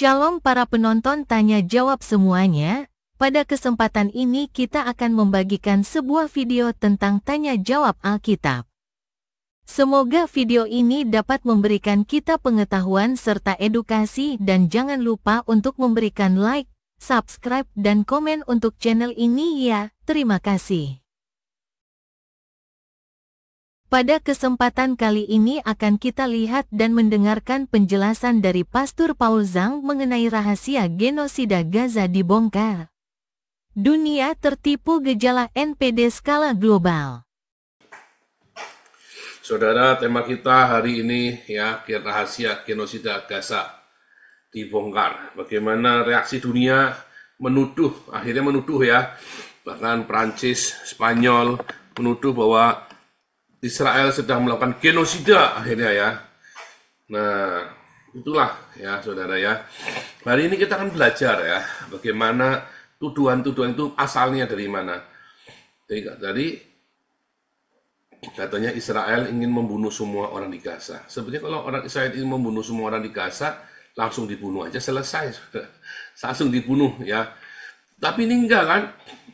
Shalom para penonton tanya jawab semuanya. Pada kesempatan ini kita akan membagikan sebuah video tentang tanya jawab Alkitab. Semoga video ini dapat memberikan kita pengetahuan serta edukasi, dan jangan lupa untuk memberikan like, subscribe dan komen untuk channel ini ya. Terima kasih. Pada kesempatan kali ini akan kita lihat dan mendengarkan penjelasan dari Pastor Paul Zhang mengenai rahasia genosida Gaza dibongkar. Dunia tertipu gejala NPD skala global. Saudara, tema kita hari ini ya, rahasia genosida Gaza dibongkar. Bagaimana reaksi dunia akhirnya menuduh ya, bahkan Prancis, Spanyol menuduh bahwa Israel sedang melakukan genosida akhirnya ya. Nah, itulah ya saudara ya. Hari ini kita akan belajar ya, bagaimana tuduhan-tuduhan itu asalnya dari mana. Dari katanya Israel ingin membunuh semua orang di Gaza. Sebenarnya kalau orang Israel ingin membunuh semua orang di Gaza, langsung dibunuh aja, selesai. Langsung dibunuh ya. Tapi ini enggak kan,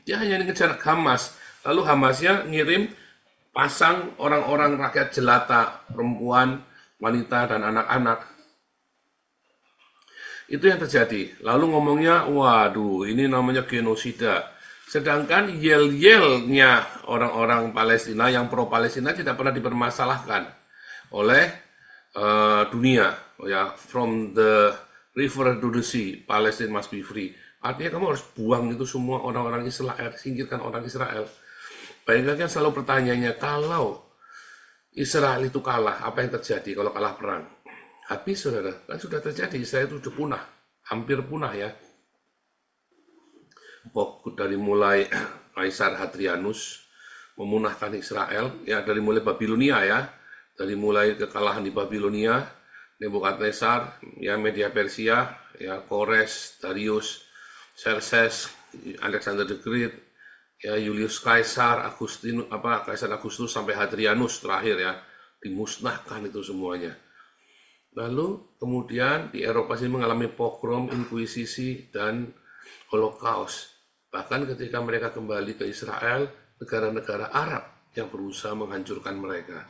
dia hanya ngejar Hamas. Lalu Hamasnya ngirim pasang orang-orang rakyat jelata, perempuan, wanita, dan anak-anak. Itu yang terjadi. Lalu ngomongnya, waduh ini namanya genosida. Sedangkan yel-yelnya orang-orang Palestina yang pro-Palestina tidak pernah dipermasalahkan oleh dunia. Ya, from the river to the sea, Palestine must be free. Artinya kamu harus buang itu semua orang-orang Israel, singkirkan orang Israel. Bayangkan kan selalu pertanyaannya, kalau Israel itu kalah, apa yang terjadi kalau kalah perang? Habis saudara, kan sudah terjadi, Israel itu sudah punah, hampir punah ya. Dari mulai Kaisar Hadrianus memunahkan Israel, ya dari mulai Babilonia ya, dari mulai kekalahan di Babilonia, Nebukadnezar, ya Media Persia, ya Kores, Darius, Xerxes, Alexander the Great, ya Julius Kaisar, Kaisar Agustus sampai Hadrianus terakhir ya, dimusnahkan itu semuanya. Lalu kemudian di Eropa sini mengalami pogrom, inkuisisi dan Holocaust. Bahkan ketika mereka kembali ke Israel, negara-negara Arab yang berusaha menghancurkan mereka.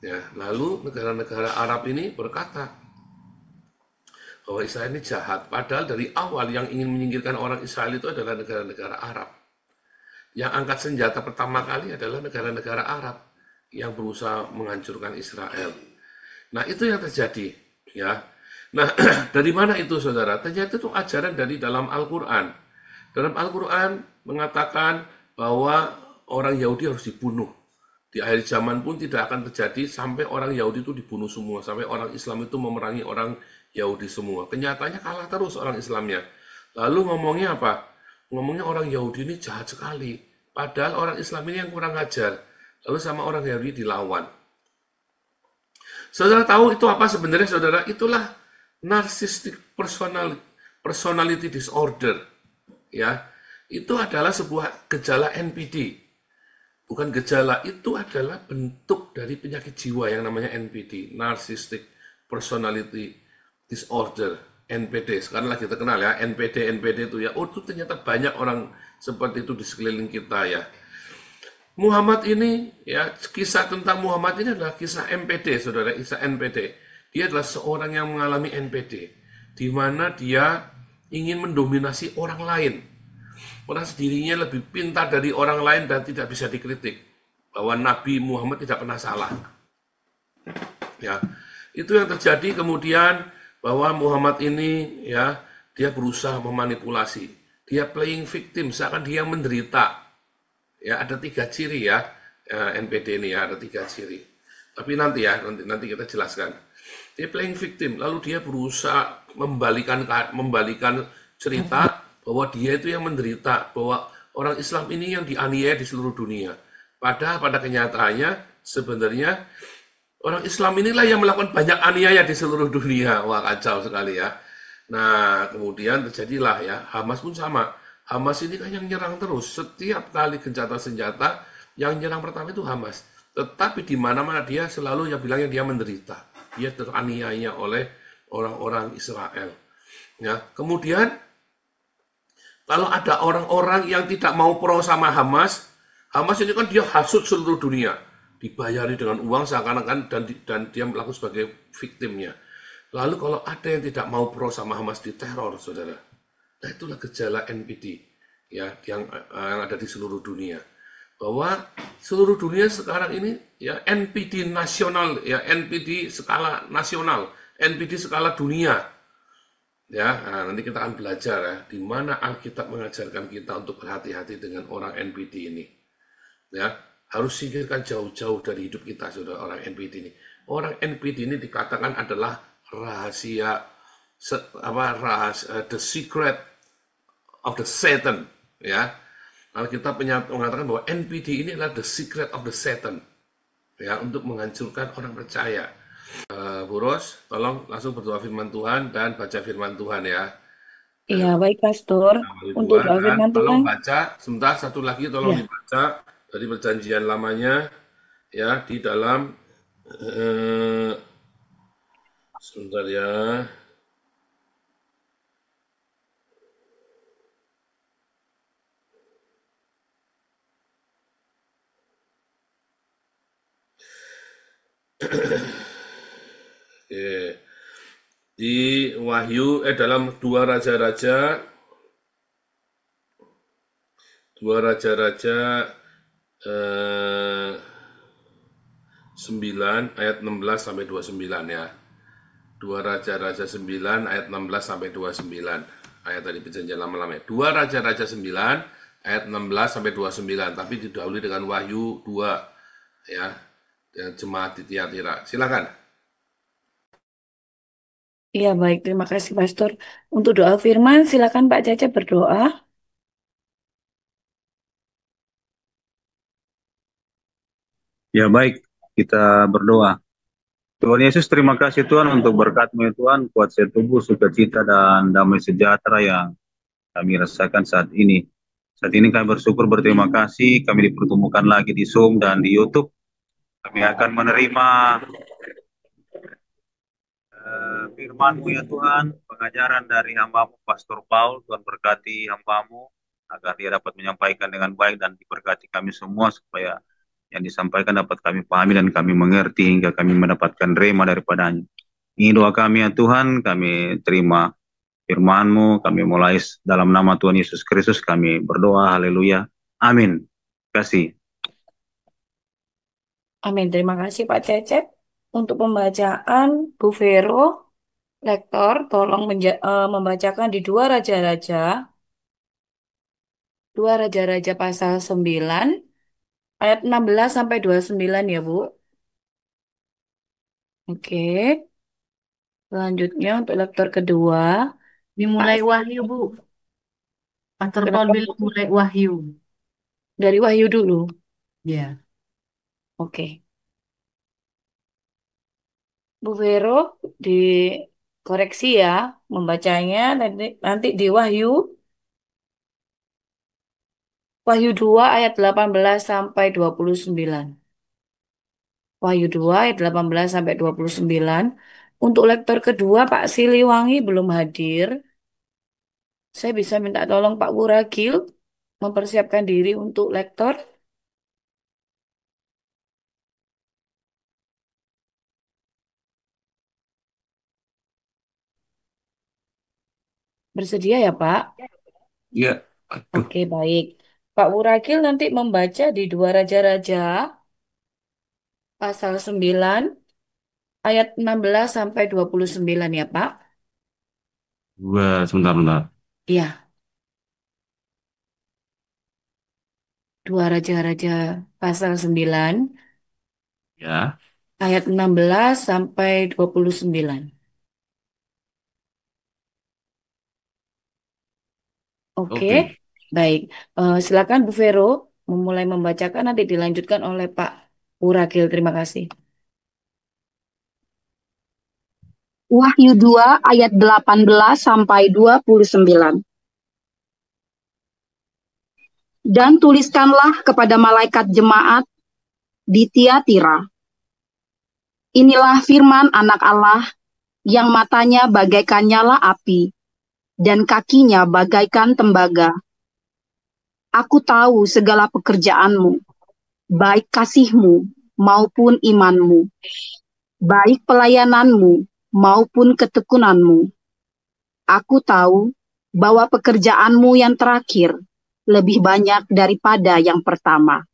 Ya, lalu negara-negara Arab ini berkata bahwa Israel ini jahat, padahal dari awal yang ingin menyingkirkan orang Israel itu adalah negara-negara Arab. Yang angkat senjata pertama kali adalah negara-negara Arab yang berusaha menghancurkan Israel. Nah, itu yang terjadi, ya. Nah, dari mana itu, saudara? Ternyata itu ajaran dari dalam Al-Quran. Dalam Al-Quran mengatakan bahwa orang Yahudi harus dibunuh. Di akhir zaman pun tidak akan terjadi sampai orang Yahudi itu dibunuh semua, sampai orang Islam itu memerangi orang Yahudi semua. Kenyataannya kalah terus orang Islamnya. Lalu ngomongnya apa? Ngomongnya orang Yahudi ini jahat sekali. Padahal orang Islam ini yang kurang ajar. Lalu sama orang Yahudi dilawan. Saudara tahu itu apa sebenarnya, saudara? Itulah narcissistic personality disorder. Ya, itu adalah sebuah gejala NPD. Bukan gejala, itu adalah bentuk dari penyakit jiwa yang namanya NPD, narcissistic personality disorder. NPD, sekarang lagi terkenal ya, NPD itu ya, oh itu ternyata banyak orang seperti itu di sekeliling kita ya. Muhammad ini, ya kisah tentang Muhammad ini adalah kisah NPD, saudara, kisah NPD. Dia adalah seorang yang mengalami NPD, di mana dia ingin mendominasi orang lain. Merasa dirinya lebih pintar dari orang lain dan tidak bisa dikritik. Bahwa Nabi Muhammad tidak pernah salah. Ya, itu yang terjadi kemudian, bahwa Muhammad ini ya dia berusaha memanipulasi, dia playing victim, seakan dia menderita. Ya ada 3 ciri ya NPD ini ya, ada 3 ciri. Tapi nanti kita jelaskan. Dia playing victim, lalu dia berusaha membalikan cerita bahwa dia itu yang menderita, bahwa orang Islam ini yang dianiaya di seluruh dunia. Padahal pada kenyataannya sebenarnya orang Islam inilah yang melakukan banyak aniaya di seluruh dunia. Wah, kacau sekali ya. Nah, kemudian terjadilah ya, Hamas pun sama. Hamas ini kan yang nyerang terus. Setiap kali gencatan senjata, yang nyerang pertama itu Hamas. Tetapi di mana-mana dia selalu yang bilangnya dia menderita. Dia teraniaya oleh orang-orang Israel. Ya, kemudian kalau ada orang-orang yang tidak mau pro sama Hamas, Hamas ini kan dia hasut seluruh dunia, dibayari dengan uang seakan-akan dan dia melakukan sebagai victimnya. Lalu kalau ada yang tidak mau pro sama Hamas diteror, saudara. Nah itulah gejala NPD ya yang ada di seluruh dunia. Bahwa seluruh dunia sekarang ini ya NPD nasional, ya NPD skala nasional, NPD skala dunia. Ya, nah, nanti kita akan belajar ya, di mana Alkitab mengajarkan kita untuk berhati-hati dengan orang NPD ini. Ya, harus singkirkan jauh-jauh dari hidup kita, saudara, orang NPD ini. Orang NPD ini dikatakan adalah rahasia, the secret of the Satan. Ya, Alkitab mengatakan bahwa NPD ini adalah the secret of the Satan. Ya, untuk menghancurkan orang percaya. Bu Ros, tolong langsung berdoa firman Tuhan dan baca firman Tuhan ya. Iya, baik Pastor. Untuk doa Dan firman tolong Tuhan. baca, sebentar satu lagi tolong Ya. dibaca dari perjanjian lamanya ya di dalam sebentar ya. Di Wahyu dalam dua raja-raja 9 ayat 16 sampai 29 ya. 2 Raja-Raja 9 ayat 16 sampai 29. Ayat tadi perjanjian lama-lama. 2 Raja-Raja 9 ayat 16 sampai 29, tapi didahului dengan Wahyu 2 ya. Yang jemaat di Tiatira. Silakan. Iya, baik. Terima kasih Pastor. Untuk doa firman, silakan Pak Caca berdoa. Ya baik, kita berdoa. Tuhan Yesus, terima kasih Tuhan untuk berkat-Mu ya Tuhan, kuat tubuh, sukacita, dan damai sejahtera yang kami rasakan saat ini. Saat ini kami bersyukur, berterima kasih, kami dipertemukan lagi di Zoom dan di YouTube. Kami akan menerima firman-Mu ya Tuhan, pengajaran dari hamba-Mu, Pastor Paul. Tuhan berkati hamba-Mu, agar dia dapat menyampaikan dengan baik dan diberkati kami semua, supaya yang disampaikan dapat kami pahami dan kami mengerti hingga kami mendapatkan rema daripadanya. Ini doa kami ya Tuhan, kami terima firman-Mu, kami mulai dalam nama Tuhan Yesus Kristus, kami berdoa, haleluya, amin. Terima kasih. Amin. Terima kasih Pak Cecep. Untuk pembacaan, Bu Vero, Lektor, tolong membacakan di dua Raja-Raja pasal 9, ayat 16 sampai 29 ya Bu. Oke. Selanjutnya untuk lektor kedua, Dimulai Pak, Wahyu, Bu. Pastor Paul kenapa bilang mulai Wahyu. dari Wahyu dulu? Ya. Oke. Bu Vero dikoreksi ya membacanya nanti di Wahyu 2 ayat 18 sampai 29. Wahyu 2 ayat 18 sampai 29. Untuk lektor kedua Pak Siliwangi belum hadir. Saya bisa minta tolong Pak Wuragil mempersiapkan diri untuk lektor. Bersedia ya Pak? Ya. Oke, baik. Pak Wuragil nanti membaca di dua Raja-Raja pasal 9 ayat 16 sampai 29 ya, Pak. Sebentar. Iya, dua Raja-Raja pasal 9 Ya. ayat 16 sampai 29. Oke, baik. Silakan Bu Vero memulai membacakan, nanti dilanjutkan oleh Pak Wuragil. Terima kasih. Wahyu 2 ayat 18 sampai 29. Dan tuliskanlah kepada malaikat jemaat di Tiatira. Inilah firman Anak Allah yang matanya bagaikan nyala api dan kakinya bagaikan tembaga. Aku tahu segala pekerjaanmu, baik kasihmu maupun imanmu, baik pelayananmu maupun ketekunanmu. Aku tahu bahwa pekerjaanmu yang terakhir lebih banyak daripada yang pertama.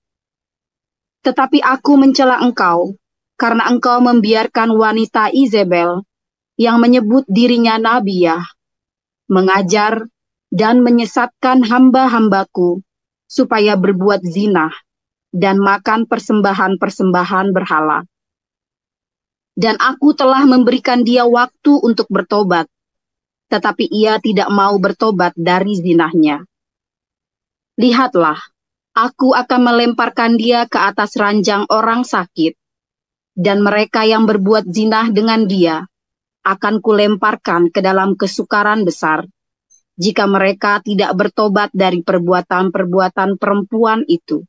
Tetapi aku mencela engkau, karena engkau membiarkan wanita Izebel yang menyebut dirinya Nabiah, mengajar dan menyesatkan hamba-hambaku supaya berbuat zina dan makan persembahan-persembahan berhala. Dan aku telah memberikan dia waktu untuk bertobat, tetapi ia tidak mau bertobat dari zinahnya. Lihatlah, aku akan melemparkan dia ke atas ranjang orang sakit, dan mereka yang berbuat zinah dengan dia akan kulemparkan ke dalam kesukaran besar, jika mereka tidak bertobat dari perbuatan-perbuatan perempuan itu.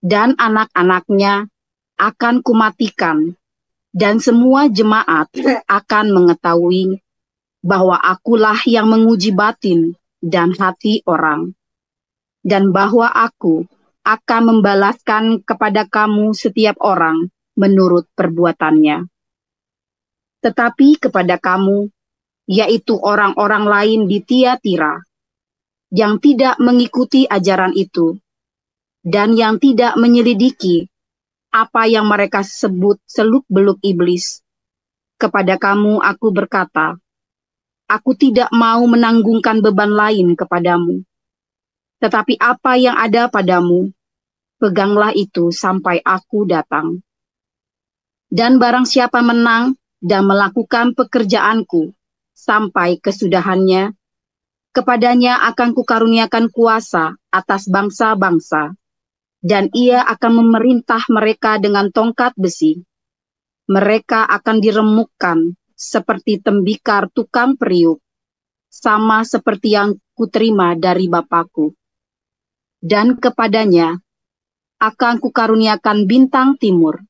Dan anak-anaknya akan kumatikan, dan semua jemaat akan mengetahui bahwa akulah yang menguji batin dan hati orang, dan bahwa aku akan membalaskan kepada kamu setiap orang menurut perbuatannya. Tetapi kepada kamu, yaitu orang-orang lain di Tiatira, yang tidak mengikuti ajaran itu, dan yang tidak menyelidiki apa yang mereka sebut seluk-beluk iblis, kepada kamu aku berkata, aku tidak mau menanggungkan beban lain kepadamu. Tetapi apa yang ada padamu, peganglah itu sampai aku datang. Dan barang siapa menang dan melakukan pekerjaanku sampai kesudahannya, kepadanya akan kukaruniakan kuasa atas bangsa-bangsa, dan ia akan memerintah mereka dengan tongkat besi. Mereka akan diremukkan seperti tembikar tukang periuk, sama seperti yang kuterima dari Bapakku. Dan kepadanya akan kukaruniakan bintang timur.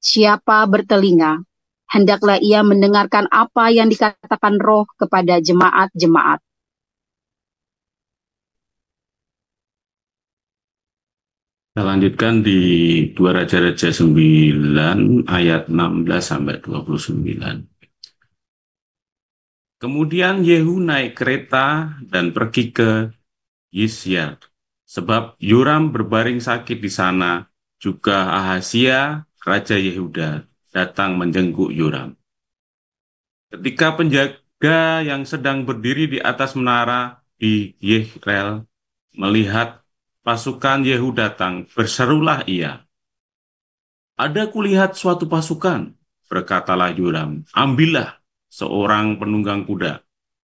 Siapa bertelinga, hendaklah ia mendengarkan apa yang dikatakan Roh kepada jemaat-jemaat. Kita lanjutkan di 2 Raja-Raja 9 ayat 16 sampai 29. Kemudian Yehu naik kereta dan pergi ke Yisyar, sebab Yoram berbaring sakit di sana. Juga Ahazia, Raja Yehuda, datang menjenguk Yoram. Ketika penjaga yang sedang berdiri di atas menara di Yezreel melihat pasukan Yehu datang, berserulah ia, "Ada kulihat suatu pasukan," berkatalah Yoram, "ambillah seorang penunggang kuda.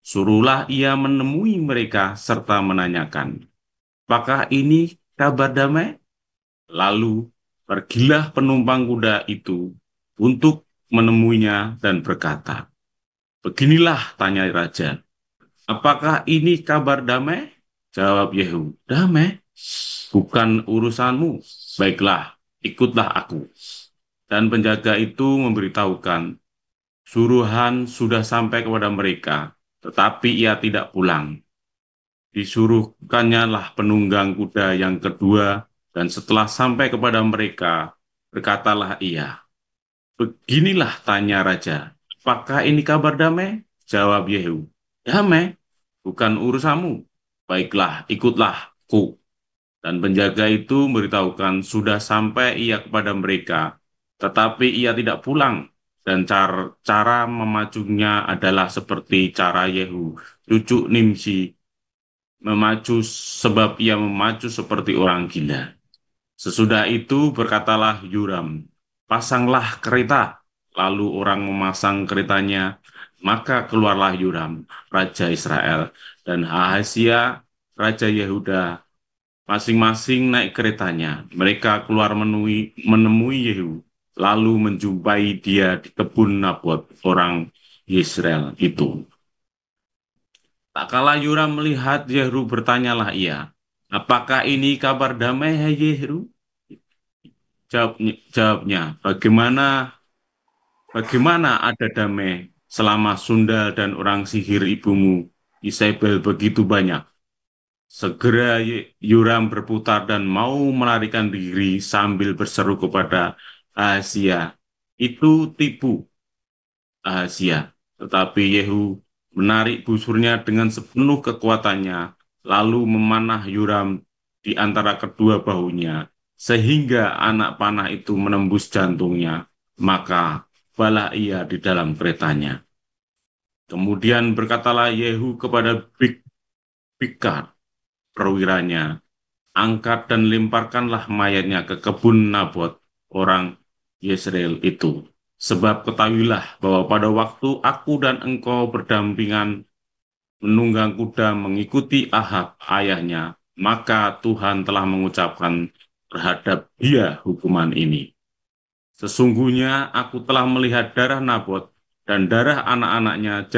Suruhlah ia menemui mereka serta menanyakan, apakah ini kabar damai?" Lalu pergilah penumpang kuda itu untuk menemuinya dan berkata, "Beginilah," tanya raja, "apakah ini kabar damai?" Jawab Yehu, "Damai, bukan urusanmu. Baiklah, ikutlah aku." Dan penjaga itu memberitahukan, suruhan sudah sampai kepada mereka, tetapi ia tidak pulang. Disuruhkannya lah penunggang kuda yang kedua, dan setelah sampai kepada mereka, berkatalah ia, "Beginilah," tanya raja, "apakah ini kabar damai?" Jawab Yehu, "Damai, bukan urusanmu. Baiklah, ikutlah aku." Dan penjaga itu memberitahukan sudah sampai ia kepada mereka, tetapi ia tidak pulang. Dan cara memacunya adalah seperti cara Yehu, cucu Nimsi, memacu, sebab ia memacu seperti orang gila. Sesudah itu berkatalah Yoram, "Pasanglah kereta." Lalu orang memasang keretanya, maka keluarlah Yoram, Raja Israel, dan Ahazia, Raja Yehuda, masing-masing naik keretanya. Mereka keluar menemui Yehu, lalu menjumpai dia di kebun Nabot, orang Yezreel itu. Tak kala Yoram melihat Yehu, bertanyalah ia, "Apakah ini kabar damai, hai Yehu?" Jawabnya, bagaimana ada damai selama Sundal dan orang sihir ibumu Isabel begitu banyak. Segera Yoram berputar dan mau melarikan diri sambil berseru kepada Ahazia, "Itu tipu, Ahazia." Tetapi Yehu menarik busurnya dengan sepenuh kekuatannya, lalu memanah Yoram di antara kedua bahunya, sehingga anak panah itu menembus jantungnya. Maka balah ia di dalam keretanya. Kemudian berkatalah Yehu kepada Bikar, perwiranya, "Angkat dan lemparkanlah mayatnya ke kebun Nabot, orang Yezreel itu. Sebab ketahuilah bahwa pada waktu aku dan engkau berdampingan menunggang kuda mengikuti Ahab ayahnya, maka Tuhan telah mengucapkan terhadap dia hukuman ini. Sesungguhnya aku telah melihat darah Nabot dan darah anak-anaknya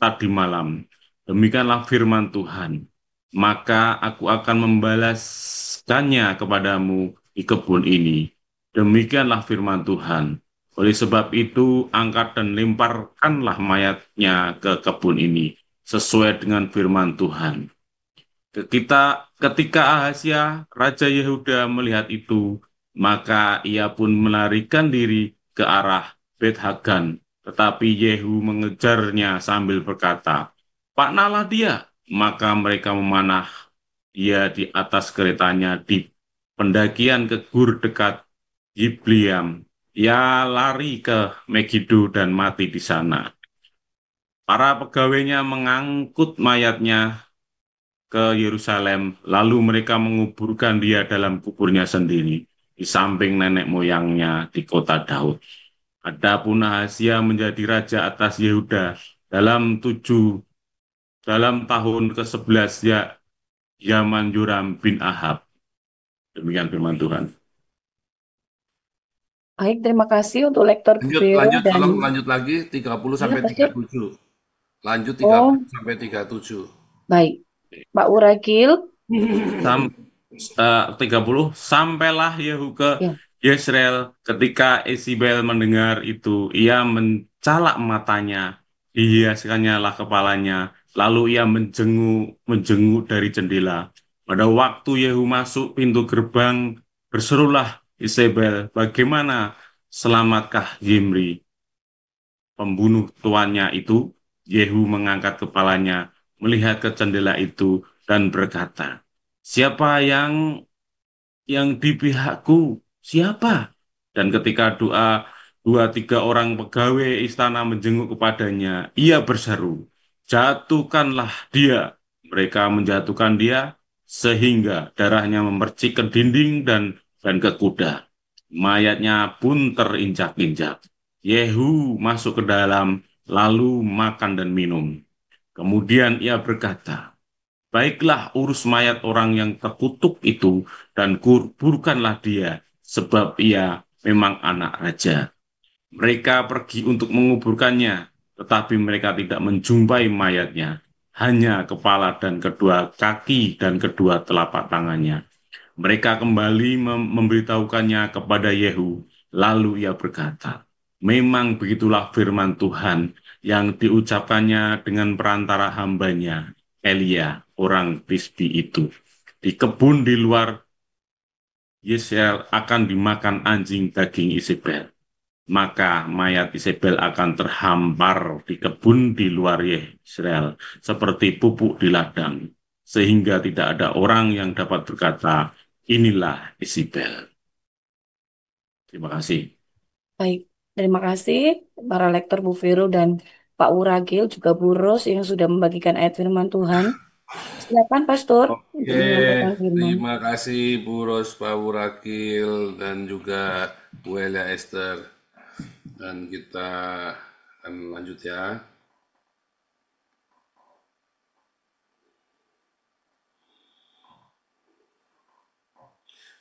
tadi malam. Demikianlah firman Tuhan. Maka aku akan membalaskannya kepadamu di kebun ini. Demikianlah firman Tuhan. Oleh sebab itu, angkat dan lemparkanlah mayatnya ke kebun ini, sesuai dengan firman Tuhan. Ketika Ahazia, Raja Yehuda melihat itu, maka ia pun melarikan diri ke arah Bet-Hagan. Tetapi Yehu mengejarnya sambil berkata, "Panahlah dia." Maka mereka memanah dia di atas keretanya di pendakian ke Gur dekat Yibleam. Ia lari ke Megido dan mati di sana. Para pegawainya mengangkut mayatnya ke Yerusalem, lalu mereka menguburkan dia dalam kuburnya sendiri, di samping nenek moyangnya di kota Daud. Adapun Ahazia menjadi raja atas Yehuda dalam tahun ke-11 zaman Yoram bin Ahab. Demikian firman Tuhan. Baik, terima kasih untuk Lektor Bu Vero dan Tolong lanjut lagi 30 ya, sampai Pastor. 37. Lanjut 30 Oh, sampai 37. baik. Pak Uragil, 30, sampailah Yehu ke ya. Yezreel. Ketika Isabel mendengar itu, ia mencalak matanya, dihiaskannya lah kepalanya, lalu ia menjenguk dari jendela. Pada waktu Yehu masuk pintu gerbang, berserulah Isabel, "Bagaimana? Selamatkah Zimri, pembunuh tuannya itu?" Yehu mengangkat kepalanya, melihat ke jendela itu, dan berkata, "Siapa yang di pihakku? Siapa?" Dan ketika dua tiga orang pegawai istana menjenguk kepadanya, ia berseru, "Jatuhkanlah dia." Mereka menjatuhkan dia sehingga darahnya memercik ke dinding dan ke kuda. Mayatnya pun terinjak-injak. Yehu masuk ke dalam, lalu makan dan minum. Kemudian ia berkata, "Baiklah, urus mayat orang yang terkutuk itu dan kuburkanlah dia, sebab ia memang anak raja." Mereka pergi untuk menguburkannya, tetapi mereka tidak menjumpai mayatnya, hanya kepala dan kedua kaki dan kedua telapak tangannya. Mereka kembali memberitahukannya kepada Yehu, lalu ia berkata, "Memang begitulah firman Tuhan yang diucapkannya dengan perantara hambanya, Elia, orang Tisbi itu. Di kebun di luar Yesreel akan dimakan anjing daging Isabel. Maka mayat Isabel akan terhampar di kebun di luar Yesreel, seperti pupuk di ladang, sehingga tidak ada orang yang dapat berkata, 'Inilah Isabel.'" Terima kasih. Baik, terima kasih para lektor Bu Vero dan Pak Uragil, juga Bu Ros yang sudah membagikan ayat firman Tuhan. Silakan Pastor untuk Oke, menyampaikan firman. terima kasih Bu Ros, Pak Wurakil, dan juga Bu Elia Esther. Dan kita akan lanjut ya.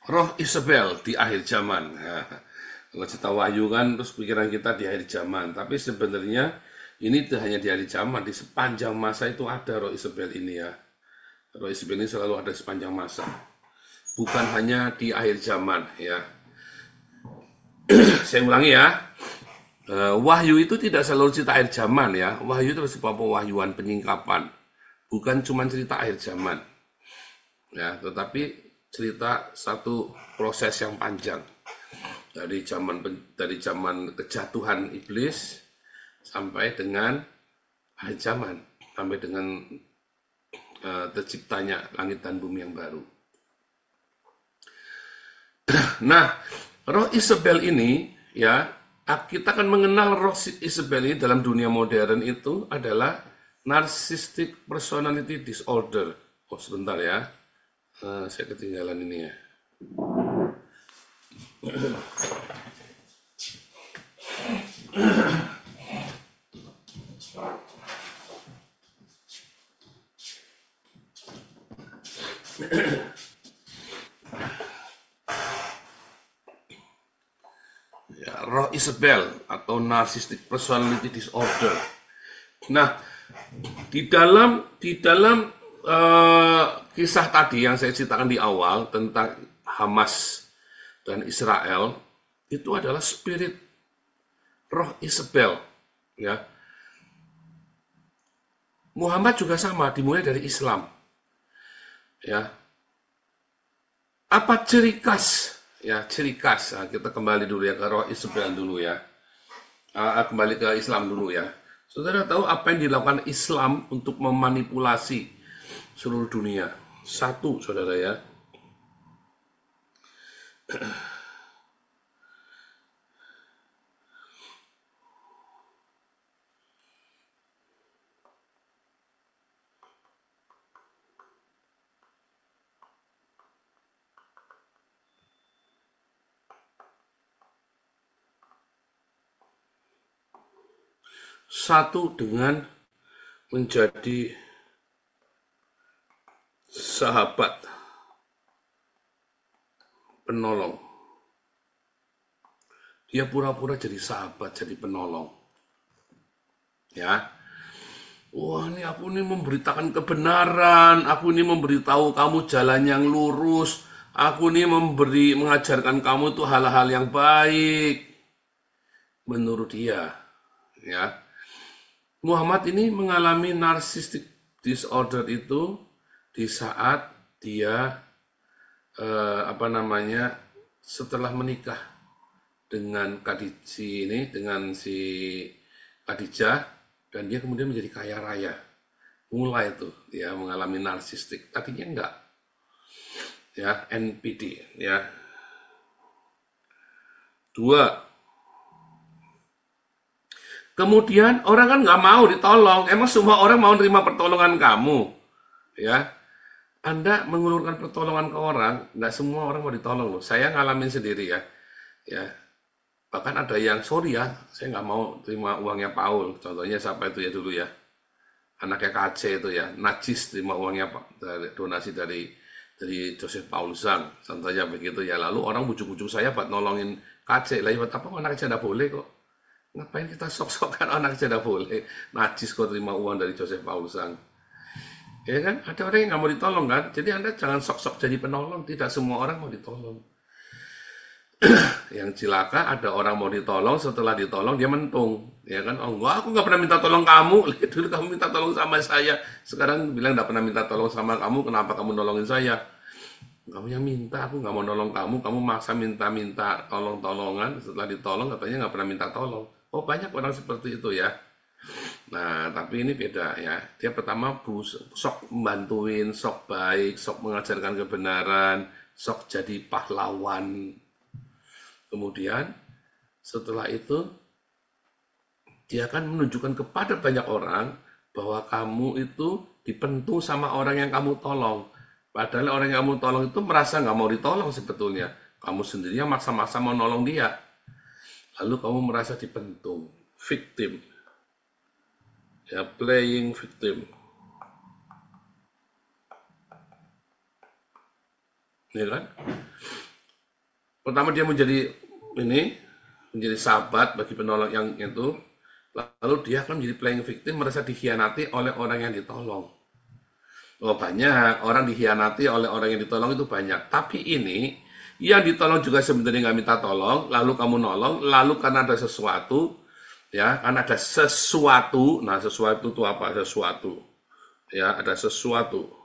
Roh Isabel di akhir zaman. Nah, kalau cerita Wahyu kan terus pikiran kita di akhir zaman. Tapi sebenarnya ini tidak hanya di akhir zaman, di sepanjang masa itu ada roh Isabel ini ya. Roh Isabel ini selalu ada sepanjang masa. Bukan hanya di akhir zaman ya. Saya ulangi ya. Wahyu itu tidak selalu cerita akhir zaman ya. Wahyu itu bersifat pewahyuan, penyingkapan. bukan cuma cerita akhir zaman, ya, tetapi cerita satu proses yang panjang dari zaman kejatuhan iblis sampai dengan akhir zaman, sampai dengan terciptanya langit dan bumi yang baru. Nah, roh Isabel ini, ya, kita akan mengenal roh Isabel ini dalam dunia modern itu adalah narcissistic personality disorder. Oh, sebentar ya, saya ketinggalan ini ya. Ya, roh Isabel atau narcissistic personality disorder. Nah, di dalam kisah tadi yang saya ceritakan di awal tentang Hamas dan Israel, itu adalah spirit roh Isabel, ya. Muhammad juga sama, dimulai dari Islam, ya. Apa ciri khas? Ya, ciri khas. Nah, kita kembali dulu ya ke roh Isabel dulu ya. Kembali ke Islam dulu ya. Saudara tahu apa yang dilakukan Islam untuk memanipulasi seluruh dunia? Satu, saudara ya. Satu, dengan menjadi sahabat penolong. Dia pura-pura jadi sahabat, jadi penolong. Ya. Wah, ini aku ini memberitakan kebenaran, aku ini memberitahu kamu jalan yang lurus, aku ini mengajarkan kamu itu hal-hal yang baik. Menurut dia, ya. Muhammad ini mengalami narcissistic disorder itu di saat dia setelah menikah dengan dengan si Khadijah, dan dia kemudian menjadi kaya raya. Mulai itu dia mengalami narsistik. Tadinya enggak. Ya, NPD, ya. 2. Kemudian orang kan nggak mau ditolong. Emang semua orang mau terima pertolongan kamu? Ya, Anda mengulurkan pertolongan ke orang, nggak semua orang mau ditolong loh. Saya ngalamin sendiri ya. Ya, bahkan ada yang sorry ya, saya nggak mau terima uangnya Paul. Contohnya siapa itu ya dulu ya, anaknya KC itu ya, najis terima uangnya donasi dari Joseph Paul Zhang. Contohnya begitu ya. Lalu orang bujuk-bujuk saya buat nolongin KC. Lah buat apa anak kecil nggak boleh kok? Ngapain kita sok-sokan anak kecil nggak boleh? Najis kok terima uang dari Joseph Paul Zhang. Ya kan? Ada orang yang nggak mau ditolong kan? Jadi Anda jangan sok-sok jadi penolong. Tidak semua orang mau ditolong. Yang cilaka ada orang mau ditolong, setelah ditolong dia mentung. Ya kan? Oh enggak, aku nggak pernah minta tolong kamu. Dulu kamu minta tolong sama saya. Sekarang bilang nggak pernah minta tolong sama kamu. Kenapa kamu nolongin saya? Kamu yang minta, aku nggak mau nolong kamu. Kamu maksa minta tolong-tolongan. Setelah ditolong katanya nggak pernah minta tolong. Oh banyak orang seperti itu ya. Nah tapi ini beda ya. Dia pertama sok membantuin, sok baik, sok mengajarkan kebenaran, sok jadi pahlawan. Kemudian setelah itu dia akan menunjukkan kepada banyak orang bahwa kamu itu dipentung sama orang yang kamu tolong. Padahal orang yang kamu tolong itu merasa nggak mau ditolong sebetulnya. Kamu sendiri yang maksa-maksa mau nolong dia. Lalu kamu merasa dipentung, victim. Ya, playing victim. Ya kan? Pertama dia menjadi sahabat bagi penolong yang itu. Lalu dia akan menjadi playing victim, merasa dikhianati oleh orang yang ditolong. Oh banyak, orang dikhianati oleh orang yang ditolong itu banyak. Tapi ini, yang ditolong juga sebenarnya nggak minta tolong, lalu kamu nolong, lalu karena ada sesuatu, ya, karena ada sesuatu, nah sesuatu itu apa? Sesuatu. Ya, ada sesuatu.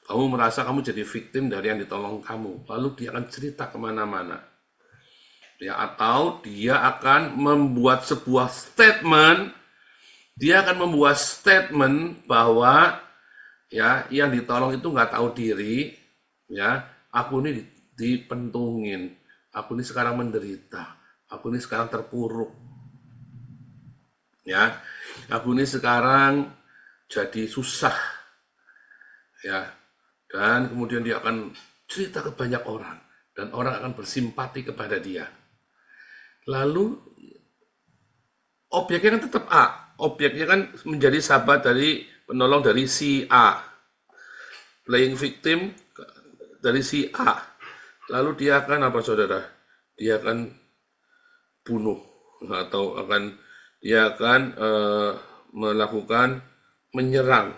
Kamu merasa kamu jadi victim dari yang ditolong kamu, lalu dia akan cerita kemana-mana. Ya, atau dia akan membuat sebuah statement, bahwa ya yang ditolong itu nggak tahu diri, ya aku ini dipentungin, aku ini sekarang menderita, aku ini sekarang terpuruk, ya aku ini sekarang jadi susah, ya. Dan kemudian dia akan cerita ke banyak orang, dan orang akan bersimpati kepada dia. Lalu objeknya kan tetap A, objeknya kan menjadi sahabat dari penolong dari si A, playing victim dari si A. Lalu dia akan apa saudara? Dia akan bunuh, atau dia akan melakukan menyerang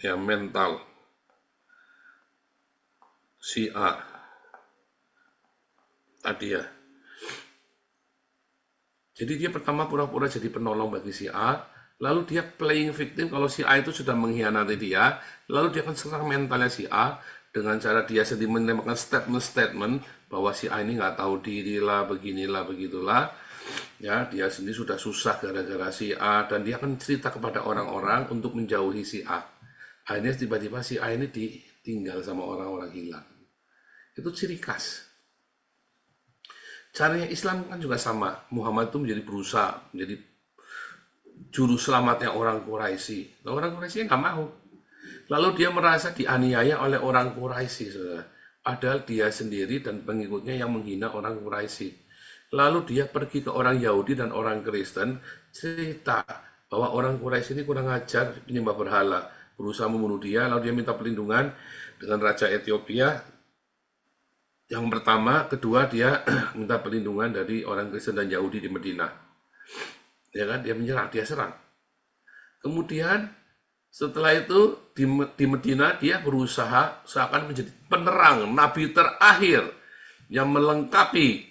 ya mental si A tadi ya. Jadi dia pertama pura-pura jadi penolong bagi si A, lalu dia playing victim kalau si A itu sudah mengkhianati dia, lalu dia akan serang mentalnya si A dengan cara dia sendiri menembakkan statement bahwa si A ini nggak tahu diri lah, beginilah, begitulah. Ya, dia sendiri sudah susah gara-gara si A, dan dia akan cerita kepada orang-orang untuk menjauhi si A. Akhirnya tiba-tiba si A ini ditinggal sama orang-orang hilang. Itu ciri khas. Caranya Islam kan juga sama. Muhammad itu berusaha menjadi juru selamatnya orang Quraisy. Nah, orang Quraisy nggak mau. Lalu dia merasa dianiaya oleh orang Quraisy, saudara. Padahal dia sendiri dan pengikutnya yang menghina orang Quraisy. Lalu dia pergi ke orang Yahudi dan orang Kristen, cerita bahwa orang Quraisy ini kurang ajar, penyembah berhala, berusaha membunuh dia. Lalu dia minta perlindungan dengan Raja Ethiopia. Yang pertama, kedua dia minta perlindungan dari orang Kristen dan Yahudi di Medina. Ya kan, dia menyerang, dia serang. Kemudian setelah itu di Medina dia berusaha seakan menjadi penerang, nabi terakhir yang melengkapi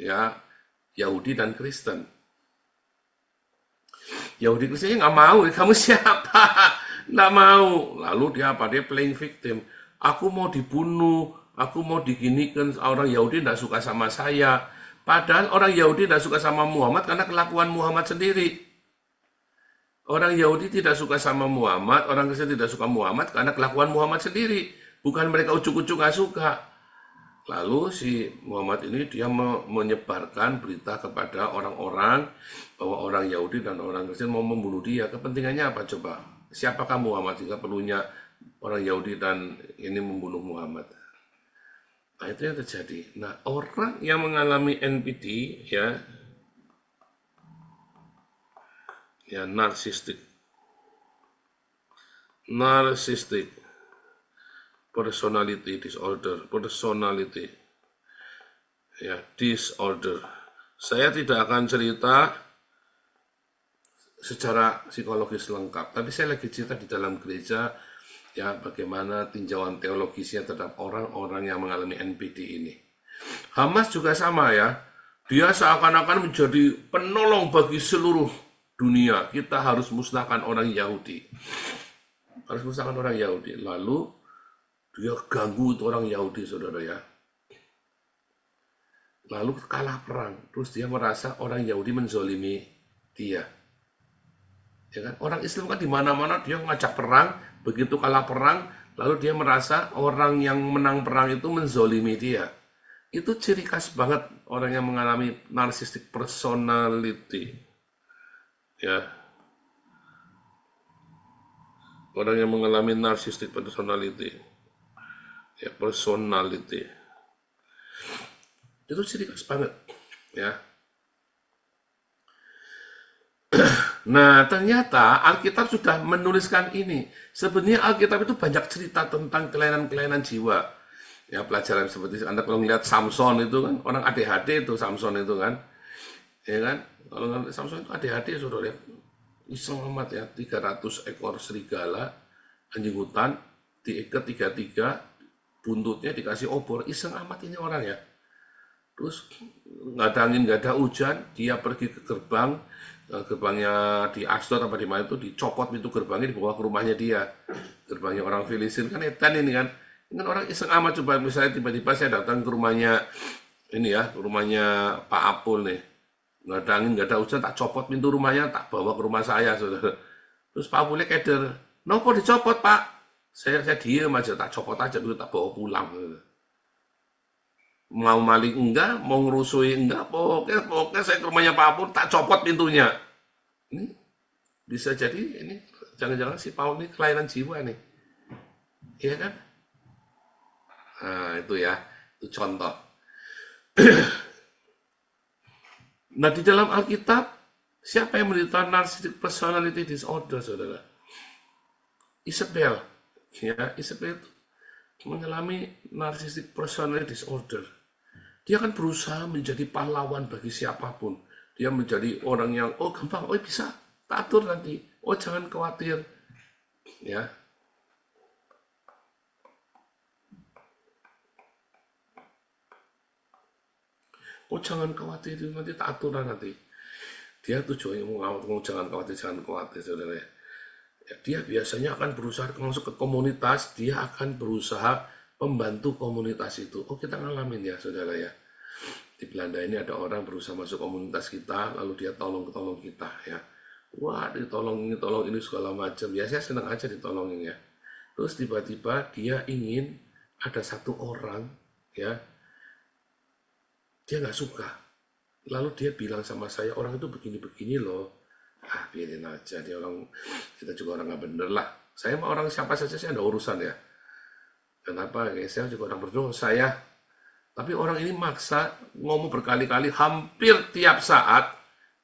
ya Yahudi dan Kristen. Yahudi Kristennya nggak mau, kamu siapa? Nggak mau. Lalu dia playing victim. Aku mau dibunuh, aku mau diginikan, orang Yahudi tidak suka sama saya. Padahal orang Yahudi tidak suka sama Muhammad karena kelakuan Muhammad sendiri. Orang Yahudi tidak suka sama Muhammad, orang Kristen tidak suka Muhammad karena kelakuan Muhammad sendiri. Bukan mereka ucuk-ucuk nggak suka. Lalu si Muhammad ini dia menyebarkan berita kepada orang-orang bahwa orang Yahudi dan orang Kristen mau membunuh dia. Kepentingannya apa coba? Siapakah Muhammad jika perlunya orang Yahudi dan ini membunuh Muhammad? Nah, itu yang terjadi. Nah, orang yang mengalami NPD ya narcissistic personality disorder, disorder. Saya tidak akan cerita secara psikologis lengkap, tapi saya lagi cerita di dalam gereja ya bagaimana tinjauan teologisnya terhadap orang-orang yang mengalami NPD ini. Hamas juga sama ya, dia seakan-akan menjadi penolong bagi seluruh dunia. Kita harus musnahkan orang Yahudi. Lalu dia ganggu itu orang Yahudi, saudara ya. Lalu kalah perang. Terus dia merasa orang Yahudi menzolimi dia. Ya kan? Orang Islam kan di mana-mana dia ngajak perang. Begitu kalah perang, lalu dia merasa orang yang menang perang itu menzolimi dia. Itu ciri khas banget orang yang mengalami narcissistic personality. Ya, orang yang mengalami narcissistic personality, ya personality, itu ciri khas banget, ya. Nah, ternyata Alkitab sudah menuliskan ini. Sebenarnya Alkitab itu banyak cerita tentang kelainan-kelainan jiwa. Ya, pelajaran seperti Anda kalau melihat Samson itu kan, orang ADHD itu Samson itu kan. Ya kan? Kalau Samson itu ADHD, saudara lihat. Iseng amat ya, 300 ekor serigala, anjing hutan, diikat 33, buntutnya dikasih obor. Iseng amat ini orang ya. Terus nggak ada angin, nggak ada hujan, dia pergi ke gerbang, gerbangnya di Asdod apa di mana itu dicopot pintu gerbangnya, dibawa ke rumahnya dia. Gerbangnya orang Filistin kan edan ini kan. Ini kan orang iseng amat. Coba misalnya tiba-tiba saya datang ke rumahnya ini ya, ke rumahnya Pak Apul nih. Nggak ada angin, nggak ada hujan, tak copot pintu rumahnya, tak bawa ke rumah saya, saudara. Terus Pak Apulnya keder, nopo dicopot Pak? Saya diem aja, tak copot aja dulu, tak bawa pulang. Mau maling enggak, mau ngerusui enggak, pokoknya saya ke rumahnya Pak Apul, tak copot pintunya. Ini bisa jadi, ini jangan-jangan si Paul ini kelainan jiwa nih. Iya kan? Nah itu ya, itu contoh. Nah, di dalam Alkitab, siapa yang menderita narcissistic personality disorder, saudara? Isabel. Ya, Isabel itu mengalami narcissistic personality disorder. Dia akan berusaha menjadi pahlawan bagi siapapun. Dia menjadi orang yang, oh gampang, oh bisa, tak atur nanti. Oh jangan khawatir. Ya. Oh jangan khawatir, nanti tak atur nanti. Dia tujuannya mau jangan khawatir, saudara. Ya, dia biasanya akan berusaha masuk ke komunitas, dia akan berusaha membantu komunitas itu. Oh kita ngalamin ya, saudara ya. Di Belanda ini ada orang berusaha masuk komunitas kita, lalu dia tolong kita ya. Wah ditolong ini segala macam. Ya saya senang aja ditolongin ya. Terus tiba-tiba dia ingin ada satu orang ya, dia nggak suka. Lalu dia bilang sama saya, orang itu begini-begini loh. Ah, biarin aja, dia orang, kita juga orang nggak bener lah. Saya mau orang siapa saja, saya ada urusan ya. Kenapa? Ya, saya juga orang berdosa ya. Tapi orang ini maksa ngomong berkali-kali, hampir tiap saat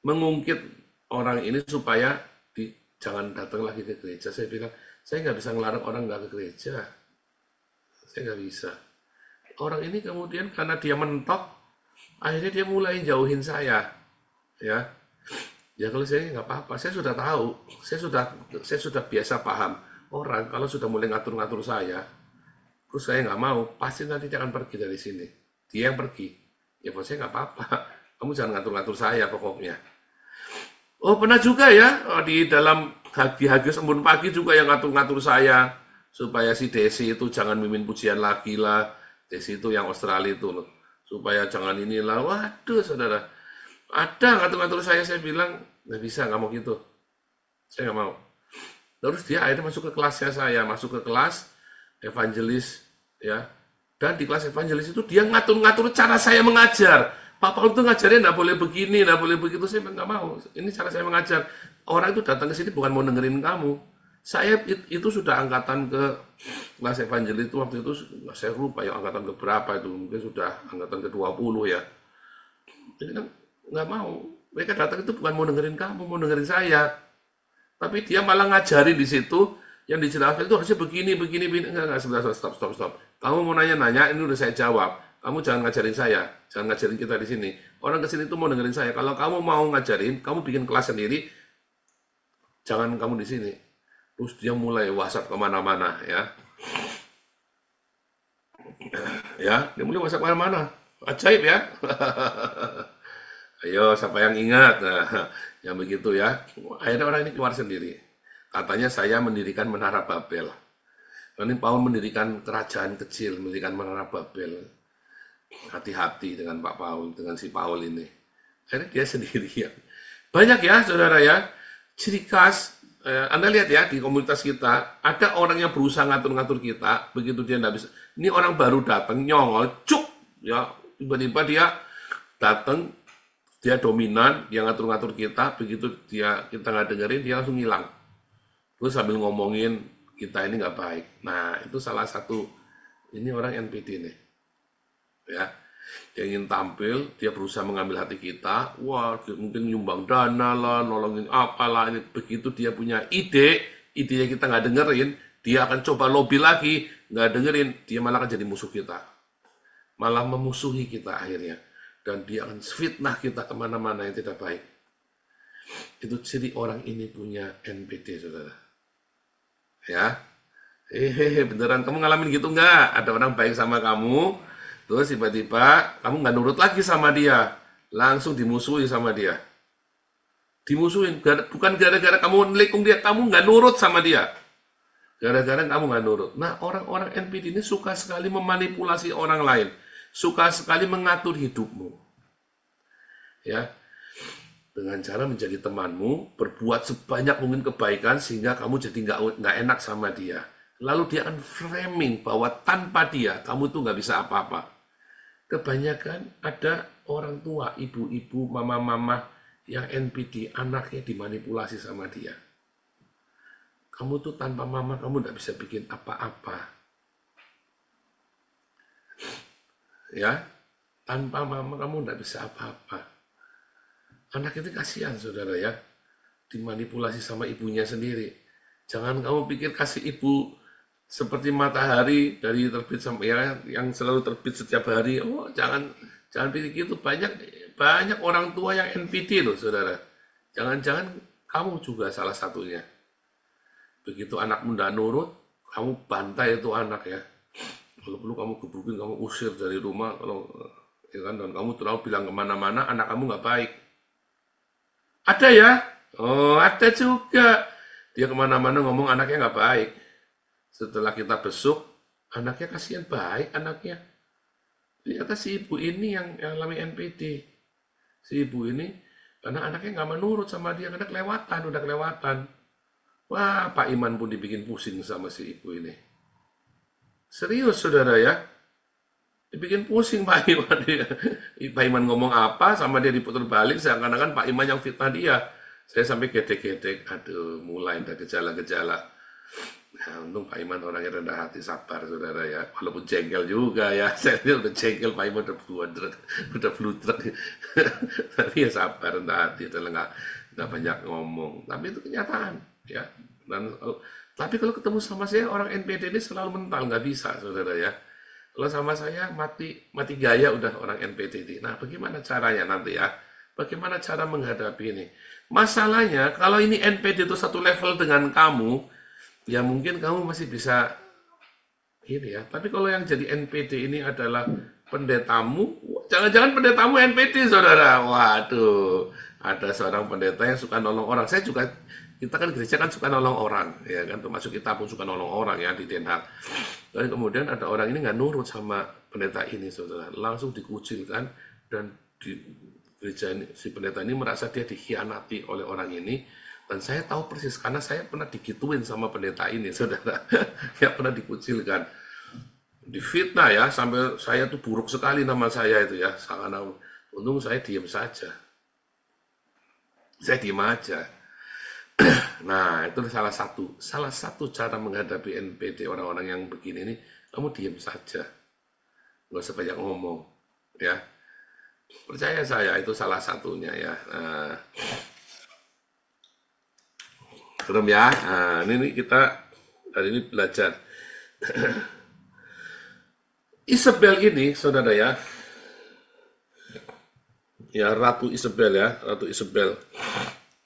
mengungkit orang ini supaya jangan datang lagi ke gereja. Saya bilang, saya nggak bisa ngelarang orang nggak ke gereja. Saya nggak bisa. Orang ini kemudian karena dia mentok, akhirnya dia mulai jauhin saya, ya. Ya kalau saya nggak apa-apa, saya sudah tahu, saya sudah biasa paham orang kalau sudah mulai ngatur-ngatur saya, terus saya nggak mau, pasti nanti dia akan pergi dari sini. Dia yang pergi, ya buat saya nggak apa-apa. Kamu jangan ngatur-ngatur saya pokoknya. Oh pernah juga ya di dalam di Hagios Embun Pagi juga yang ngatur-ngatur saya supaya si Desi itu jangan mimpin pujian lagi lah. Desi itu yang Australia itu loh. Supaya jangan inilah, waduh saudara, ada ngatur-ngatur saya bilang, nggak bisa, nggak mau gitu, saya nggak mau. Terus dia akhirnya masuk ke kelasnya saya, masuk ke kelas evangelis, ya, dan di kelas evangelis itu dia ngatur-ngatur cara saya mengajar. Pak Paul itu ngajarnya nggak boleh begini, nggak boleh begitu, saya nggak mau, ini cara saya mengajar. Orang itu datang ke sini bukan mau dengerin kamu. Saya itu sudah angkatan ke kelas evangelis itu waktu itu saya lupa ya angkatan ke berapa itu, mungkin sudah angkatan ke 20 ya. Jadi kan nggak mau, mereka datang itu bukan mau dengerin kamu, mau dengerin saya. Tapi dia malah ngajarin di situ yang dijelaskan itu harusnya begini. Enggak, sebentar, stop. Kamu mau nanya, ini udah saya jawab. Kamu jangan ngajarin saya, jangan ngajarin kita di sini. Orang ke sini itu mau dengerin saya. Kalau kamu mau ngajarin, kamu bikin kelas sendiri, jangan kamu di sini. Terus dia mulai WhatsApp kemana-mana ya. Ya, dia mulai WhatsApp kemana-mana. Ajaib ya. Ayo, siapa yang ingat? Nah, yang begitu ya. Akhirnya orang ini keluar sendiri. Katanya saya mendirikan Menara Babel. Ini Paul mendirikan kerajaan kecil, mendirikan Menara Babel. Hati-hati dengan Pak Paul, dengan si Paul ini. Akhirnya dia sendirian. Banyak ya, saudara ya. Ciri khas. Anda lihat ya di komunitas kita ada orang yang berusaha ngatur-ngatur kita, begitu dia nggak bisa. Ini orang baru datang nyongol, cuk ya tiba-tiba dia datang, dia dominan, dia ngatur-ngatur kita, begitu kita nggak dengerin dia langsung hilang. Terus sambil ngomongin kita ini nggak baik. Nah itu salah satu ini orang NPD nih, ya. Dia ingin tampil, dia berusaha mengambil hati kita, wah mungkin nyumbang dana lah, nolongin apalah, ini begitu dia punya idenya kita nggak dengerin, dia akan coba lobby lagi, nggak dengerin, dia malah akan jadi musuh kita, malah memusuhi kita akhirnya, dan dia akan fitnah kita kemana-mana yang tidak baik. Itu ciri orang ini punya NPD, saudara. Ya, beneran kamu ngalamin gitu nggak? Ada orang baik sama kamu, terus tiba-tiba kamu nggak nurut lagi sama dia, langsung dimusuhi sama dia. Dimusuhin, bukan gara-gara kamu melikung dia, kamu nggak nurut sama dia. Gara-gara kamu nggak nurut. Nah, orang-orang NPD ini suka sekali memanipulasi orang lain. Suka sekali mengatur hidupmu. Ya, dengan cara menjadi temanmu, berbuat sebanyak mungkin kebaikan sehingga kamu jadi nggak enak sama dia. Lalu dia akan framing bahwa tanpa dia kamu tuh nggak bisa apa-apa. Kebanyakan ada orang tua, ibu-ibu, mama-mama yang NPD, anaknya dimanipulasi sama dia. Kamu tuh tanpa mama kamu nggak bisa bikin apa-apa. Ya, tanpa mama kamu nggak bisa apa-apa. Anak itu kasihan, saudara ya, dimanipulasi sama ibunya sendiri. Jangan kamu pikir kasih ibu seperti matahari dari terbit sampai ya, yang selalu terbit setiap hari. Oh, jangan pikir gitu. Banyak orang tua yang NPD loh, saudara. Jangan-jangan kamu juga salah satunya. Begitu anakmu nggak nurut, kamu bantai itu anak ya. Kalau perlu kamu gebukin, kamu usir dari rumah. Kalau ya kan, dan kamu terlalu bilang kemana-mana, anak kamu nggak baik. Ada ya? Oh, ada juga. Dia kemana-mana ngomong anaknya nggak baik. Setelah kita besuk, anaknya kasihan baik anaknya. Ternyata si ibu ini yang alami NPD. Si ibu ini, karena anaknya nggak menurut sama dia, karena udah kelewatan. Wah, Pak Iman pun dibikin pusing sama si ibu ini. Serius, saudara ya? Dibikin pusing Pak Iman. Pak Iman ngomong apa, sama dia diputar balik, seakan-akan Pak Iman yang fitnah dia. Saya sampai gedek-gedek, aduh, mulai ada gejala-gejala. Nah, untung Pak Iman orangnya rendah hati, sabar, saudara ya. Walaupun jengkel juga ya, saya udah jengkel, Pak Iman udah bludrek. Tapi ya sabar, rendah hati, dan nggak banyak ngomong. Tapi itu kenyataan, ya. Tapi kalau ketemu sama saya, orang NPD ini selalu mental, nggak bisa, saudara ya. Kalau sama saya mati gaya udah orang NPD. Nah, bagaimana caranya nanti ya? Bagaimana cara menghadapi ini? Masalahnya, kalau ini NPD itu satu level dengan kamu, ya mungkin kamu masih bisa ini ya. Tapi kalau yang jadi NPD ini adalah pendetamu, jangan-jangan pendetamu NPD, saudara. Waduh, ada seorang pendeta yang suka nolong orang. Kita kan gereja kan suka nolong orang, ya kan, termasuk kita pun suka nolong orang ya di Den Haag. Dan kemudian ada orang ini nggak nurut sama pendeta ini, saudara, langsung dikucilkan, dan di gereja ini, si pendeta ini merasa dia dikhianati oleh orang ini. Dan saya tahu persis karena saya pernah digituin sama pendeta ini, saudara, ya pernah dikucilkan, difitnah ya, sampai saya tuh buruk sekali nama saya itu ya. Untung saya diam saja, saya diam aja. Nah, itu salah satu cara menghadapi NPD orang-orang yang begini ini, kamu diam saja, nggak usah banyak ngomong, ya. Percaya saya, itu salah satunya ya. Nah, serem ya. Nah, ini kita hari ini belajar. Isabel ini, saudara ya, Ratu Isabel ya, Ratu Isabel.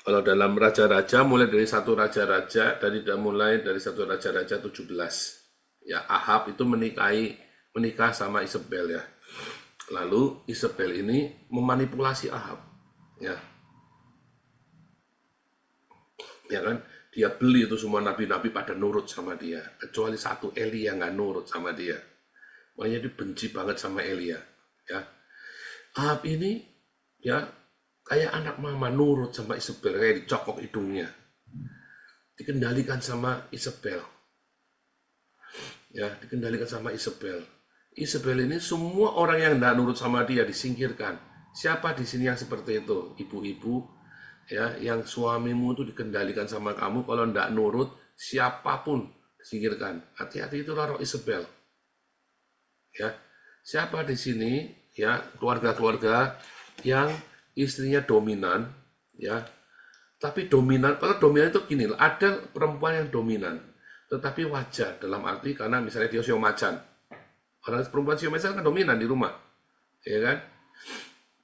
Kalau dalam Raja-Raja, mulai dari satu Raja-Raja, mulai dari satu Raja-Raja 17. Ya, Ahab itu menikah sama Isabel ya. Lalu Isabel ini memanipulasi Ahab. Ya kan? Dia beli itu semua nabi-nabi pada nurut sama dia. Kecuali satu, Elia nggak nurut sama dia. Makanya dia benci banget sama Elia. Ya. Ahab ini, ya, kayak anak mama, nurut sama Isabel, kayak dicokok hidungnya. Dikendalikan sama Isabel. Ya, dikendalikan sama Isabel. Isabel ini semua orang yang tidak nurut sama dia disingkirkan. Siapa di sini yang seperti itu? Ibu-ibu ya, yang suamimu itu dikendalikan sama kamu, kalau tidak nurut, siapapun disingkirkan. Hati-hati, itulah roh Isabel. Ya. Siapa di sini ya, keluarga-keluarga yang istrinya dominan, ya. Tapi dominan, kalau dominan itu gini, ada perempuan yang dominan, tetapi wajar dalam arti karena misalnya dia sio macan. Orang perempuan sio macan kan dominan di rumah, ya kan?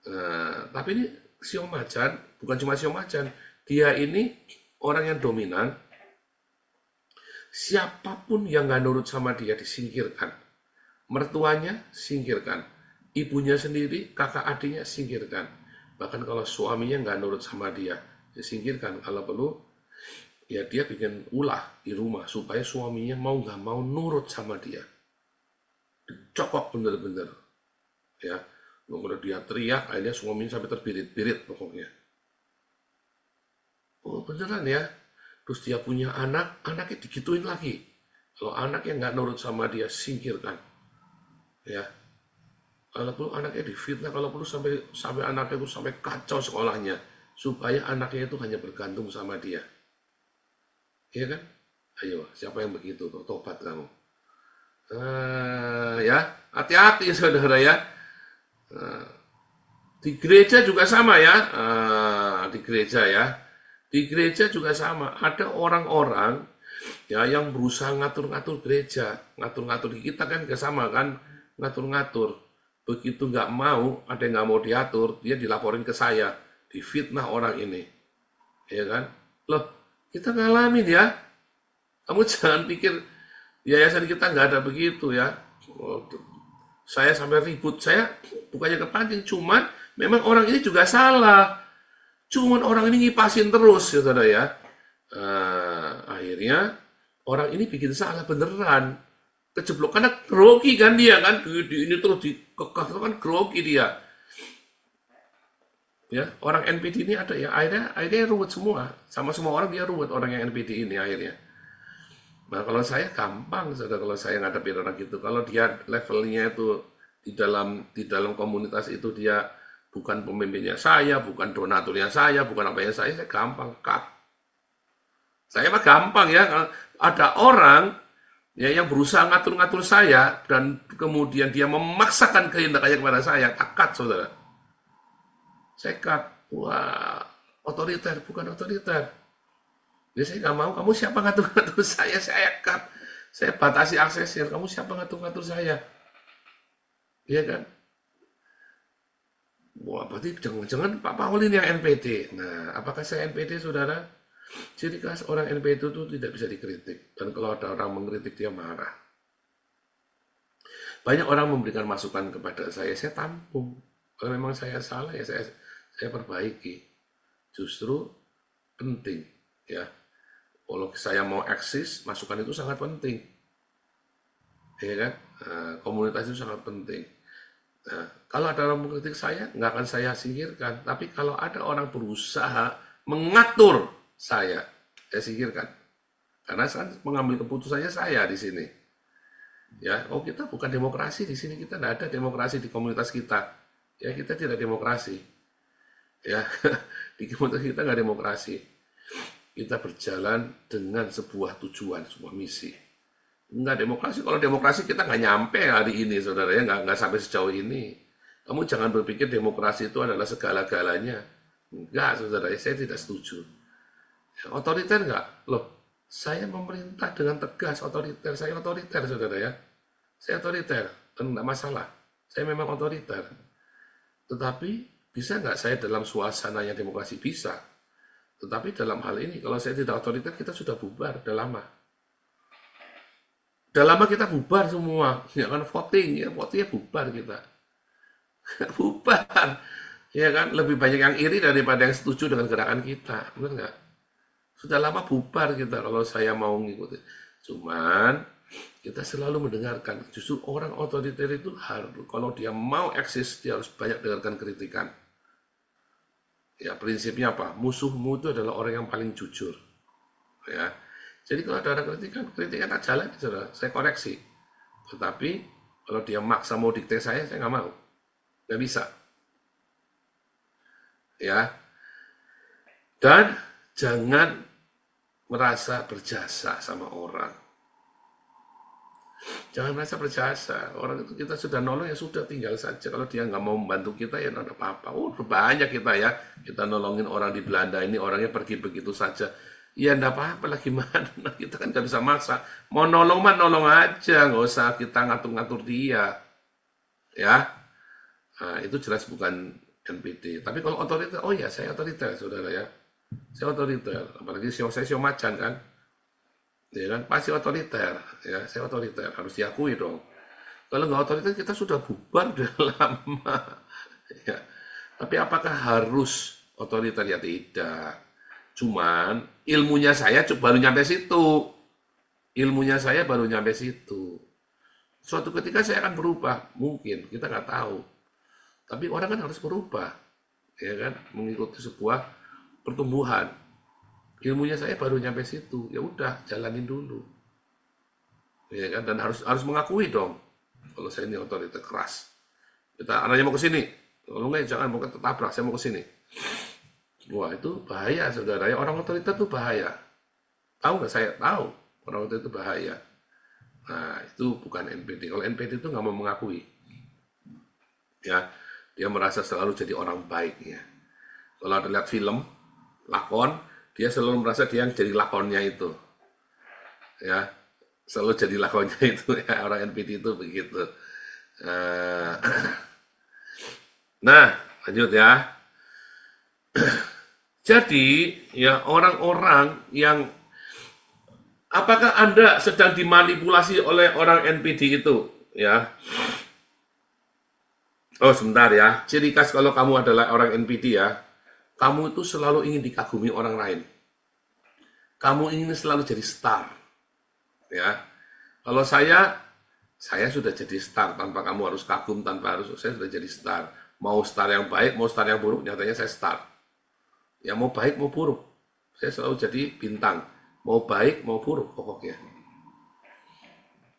Nah, tapi ini sio macan, bukan cuma sio macan, dia ini orang yang dominan. Siapapun yang nggak nurut sama dia disingkirkan. Mertuanya singkirkan, ibunya sendiri, kakak adiknya singkirkan. Bahkan kalau suaminya nggak nurut sama dia, dia singkirkan. Kalau perlu, ya dia bikin ulah di rumah supaya suaminya mau nggak mau nurut sama dia. Cokok bener-bener, ya. Kemudian dia teriak, akhirnya suaminya sampai terbirit-birit pokoknya. Oh beneran ya. Terus dia punya anak, anaknya digituin lagi. Kalau anaknya nggak nurut sama dia, singkirkan. Ya. Kalau perlu anaknya difitnah, kalau perlu sampai anaknya itu sampai kacau sekolahnya, supaya anaknya itu hanya bergantung sama dia. Iya kan? Ayo, siapa yang begitu? Tobat kamu. Ya, hati-hati saudara ya. Di gereja juga sama ya. Di gereja ya. Di gereja juga sama. Ada orang-orang ya yang berusaha ngatur-ngatur gereja, ngatur-ngatur. Kita kan gak sama kan, ngatur-ngatur. Begitu nggak mau, ada yang nggak mau diatur, dia dilaporin ke saya, difitnah orang ini, ya kan? Loh, kita ngalamin ya. Kamu jangan pikir yayasan kita nggak ada begitu ya. Saya sampai ribut, saya bukannya kepancing, cuman memang orang ini juga salah. Cuman orang ini ngipasin terus, ya saudara ya. Akhirnya orang ini bikin salah beneran. Kejeblok karena grogi kan dia kan, ini terus dikekang kan grogi dia. Ya, orang NPD ini ada ya, akhirnya ruwet semua. Sama semua orang dia ruwet, orang yang NPD ini akhirnya. Nah, kalau saya gampang, saudara, kalau saya ngadepin orang gitu. Kalau dia levelnya itu di dalam komunitas itu dia bukan pemimpinnya saya, bukan donaturnya saya, bukan apa yang saya gampang cut. Saya mah gampang ya. Ada orang ya yang berusaha ngatur-ngatur saya dan kemudian dia memaksakan kehendaknya kepada saya, tak cut, saudara. Saya cut. Wah, otoriter, bukan otoriter. Ya saya nggak mau, kamu siapa ngatur-ngatur saya cut. Saya batasi aksesnya, kamu siapa ngatur-ngatur saya. Iya kan? Wah, berarti jangan-jangan Pak Paulin yang NPD. Nah, apakah saya NPD, saudara? Jadi orang NPD itu tidak bisa dikritik. Dan kalau ada orang mengkritik, dia marah. Banyak orang memberikan masukan kepada saya tampung. Kalau memang saya salah, ya saya perbaiki. Justru penting. Ya, kalau saya mau eksis, masukan itu sangat penting. Ya kan? Komunitas itu sangat penting. Nah, kalau ada orang mengkritik saya, nggak akan saya singkirkan. Tapi kalau ada orang berusaha mengatur saya singkirkan. Karena saya mengambil keputusannya saya di sini. Ya, kita bukan demokrasi di sini, kita tidak ada demokrasi di komunitas kita. Ya, kita tidak demokrasi. Ya, di komunitas kita nggak demokrasi. Kita berjalan dengan sebuah tujuan, sebuah misi. Nggak demokrasi. Kalau demokrasi kita nggak nyampe hari ini, saudara ya, nggak sampai sejauh ini. Kamu jangan berpikir demokrasi itu adalah segala-galanya. Enggak, saudara ya, saya tidak setuju. Otoriter enggak? Loh, saya memerintah dengan tegas, otoriter. Saya otoriter, saudara ya. Saya otoriter, dan enggak masalah. Saya memang otoriter. Tetapi, bisa enggak saya dalam suasana yang demokrasi? Bisa. Tetapi dalam hal ini, kalau saya tidak otoriter, kita sudah bubar, udah lama. Udah lama kita bubar semua. Ya kan, votingnya bubar kita. Bubar. Ya kan, lebih banyak yang iri daripada yang setuju dengan gerakan kita. Benar enggak? Sudah lama bubar kita kalau saya mau ngikutin. Cuman kita selalu mendengarkan. Justru orang otoriter itu harus, kalau dia mau eksis, dia harus banyak dengarkan kritikan. Ya, prinsipnya apa? Musuhmu itu adalah orang yang paling jujur. Ya. Jadi kalau ada kritikan tak jalan, saya koreksi. Tetapi kalau dia maksa mau dikte saya nggak mau. Nggak bisa. Ya. Dan jangan merasa berjasa sama orang. Jangan merasa berjasa. Orang itu kita sudah nolong, ya sudah, tinggal saja. Kalau dia nggak mau membantu kita, ya nggak ada apa-apa. Banyak kita ya. Kita nolongin orang di Belanda ini, orangnya pergi begitu saja. Ya nggak apa-apa lah, gimana. Kita kan nggak bisa maksa. Mau nolong mah nolong aja. Nggak usah kita ngatur-ngatur dia. Ya. Nah, itu jelas bukan NPD. Tapi kalau otoriter, oh ya saya otoriter, saudara ya. Saya otoriter, apalagi saya macan kan, ya kan, pasti otoriter, ya saya otoriter, harus diakui dong. Kalau nggak otoriter kita sudah bubar udah lama, ya. Tapi apakah harus otoriter? Ya tidak. Cuman ilmunya saya baru nyampe situ. Ilmunya saya baru nyampe situ. Suatu ketika saya akan berubah, mungkin kita nggak tahu. Tapi orang kan harus berubah, ya kan, mengikuti sebuah pertumbuhan. Ilmunya saya baru nyampe situ, ya udah jalanin dulu, ya kan, dan harus mengakui dong. Kalau saya ini otoritas keras, kita arahnya mau ke sini, kalau nggak jangan mau ketabrak, saya mau ke sini. Wah itu bahaya saudara ya, orang otoritas itu bahaya. Tahu nggak? Saya tahu orang otoritas itu bahaya. Nah itu bukan NPD. Kalau NPD itu nggak mau mengakui, ya dia merasa selalu jadi orang baik ya. Kalau ada lihat film lakon, dia selalu merasa dia yang jadi lakonnya itu, ya selalu jadi lakonnya itu ya, orang NPD itu begitu. Nah lanjut ya. Jadi ya orang-orang yang, apakah Anda sedang dimanipulasi oleh orang NPD itu ya? Oh sebentar ya, ciri khas kalau kamu adalah orang NPD ya, kamu itu selalu ingin dikagumi orang lain. Kamu ingin selalu jadi star. Ya. Kalau saya sudah jadi star tanpa kamu harus kagum, tanpa harus, saya sudah jadi star. Mau star yang baik, mau star yang buruk, nyatanya saya star. Ya mau baik mau buruk, saya selalu jadi bintang. Mau baik mau buruk pokoknya.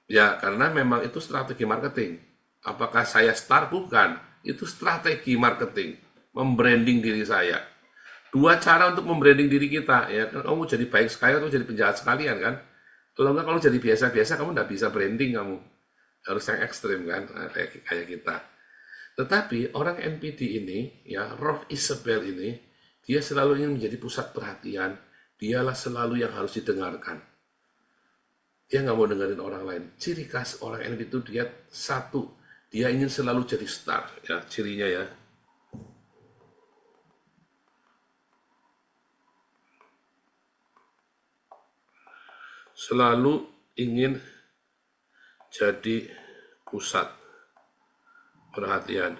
Ya karena memang itu strategi marketing. Apakah saya star? Bukan. Itu strategi marketing. Membranding diri saya. Dua cara untuk membranding diri kita. Ya, kamu jadi baik sekali atau jadi penjahat sekalian kan? Kalau enggak, kalau jadi biasa-biasa kamu nggak bisa branding kamu. Harus yang ekstrim kan, kayak kita. Tetapi orang NPD ini, ya Roh Isabel ini, dia selalu ingin menjadi pusat perhatian. Dialah selalu yang harus didengarkan. Dia nggak mau dengerin orang lain. Ciri khas orang NPD itu dia satu, dia ingin selalu jadi star. Ya, cirinya ya. Selalu ingin jadi pusat perhatian.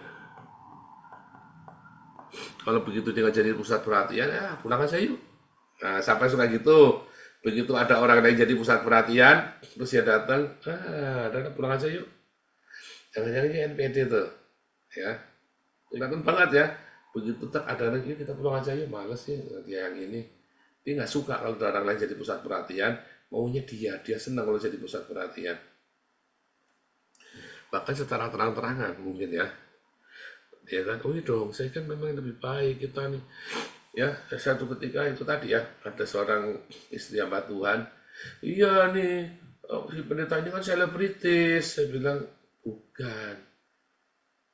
Kalau begitu dia nggak jadi pusat perhatian, ya pulang aja yuk. Nah, sampai suka gitu. Begitu ada orang lain jadi pusat perhatian, terus dia datang, pulang aja yuk. Jangan-jangan ini NPD tuh, ya. Kelihatan banget ya. Begitu tak ada lagi, kita pulang aja yuk. Males sih dia yang ini. Dia nggak suka kalau ada orang lain jadi pusat perhatian. Maunya dia senang kalau jadi pusat perhatian. Bahkan secara terang-terangan mungkin ya. Ya kan, oh iya dong, saya kan memang lebih baik kita nih. Ya, satu ketika itu tadi ya, ada seorang istri hamba Tuhan. Iya nih, si pendeta ini kan selebritis. Saya bilang, bukan.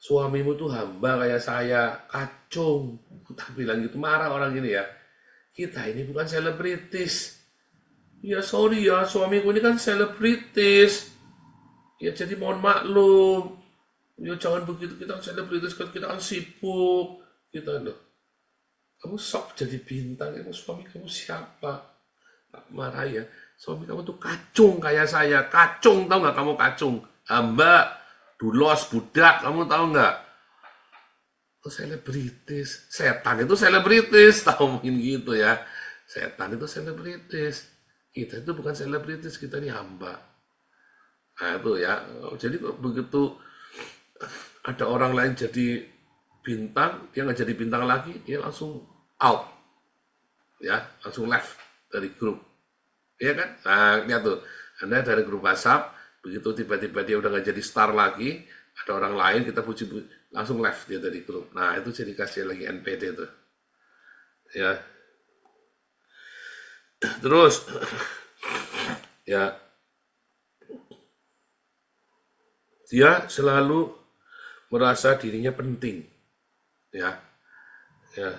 Suamimu tuh hamba kayak saya, kacung. Kita bilang gitu, marah orang ini ya. Kita ini bukan selebritis. Ya sorry ya, suamiku ini kan selebritis. Ya jadi mohon maklum. Ya jangan begitu, kita kan selebritis, kita kan sibuk. Kita loh. Kamu sok jadi bintang, emang suami kamu siapa? Tak marah ya. Suami kamu tuh kacung kayak saya. Kacung, tahu nggak kamu kacung? Hamba, dulos, budak, kamu tahu nggak? Oh selebritis. Setan itu selebritis, tahu mungkin gitu ya. Setan itu selebritis. Kita itu bukan selebritis, kita ini hamba. Nah itu ya. Jadi begitu ada orang lain jadi bintang, dia nggak jadi bintang lagi, dia langsung out, ya langsung left dari grup, ya kan? Nah lihat tuh, Anda dari grup WhatsApp, begitu tiba-tiba dia udah nggak jadi star lagi, ada orang lain kita puji langsung left dia dari grup. Nah itu jadi kasih lagi NPD tuh, ya. Terus, ya dia selalu merasa dirinya penting, ya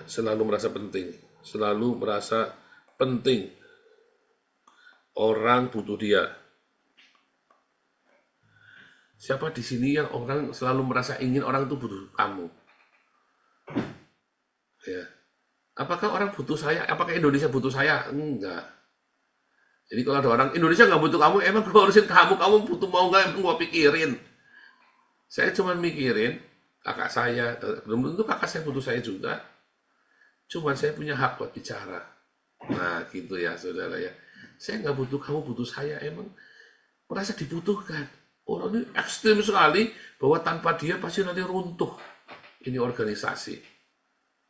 selalu merasa penting, selalu merasa penting, orang butuh dia. Siapa di sini yang orang selalu merasa ingin orang itu butuh kamu? Ya, apakah orang butuh saya? Apakah Indonesia butuh saya? Enggak. Jadi kalau ada orang Indonesia nggak butuh kamu, emang gue urusin kamu butuh mau nggak? Emang gue pikirin. Saya cuma mikirin kakak saya, belum tentu kakak saya butuh saya juga. Cuman saya punya hak buat bicara. Nah, gitu ya, saudara ya. Saya nggak butuh kamu, butuh saya. Emang merasa dibutuhkan. Orang ini ekstrim sekali bahwa tanpa dia pasti nanti runtuh. Ini organisasi.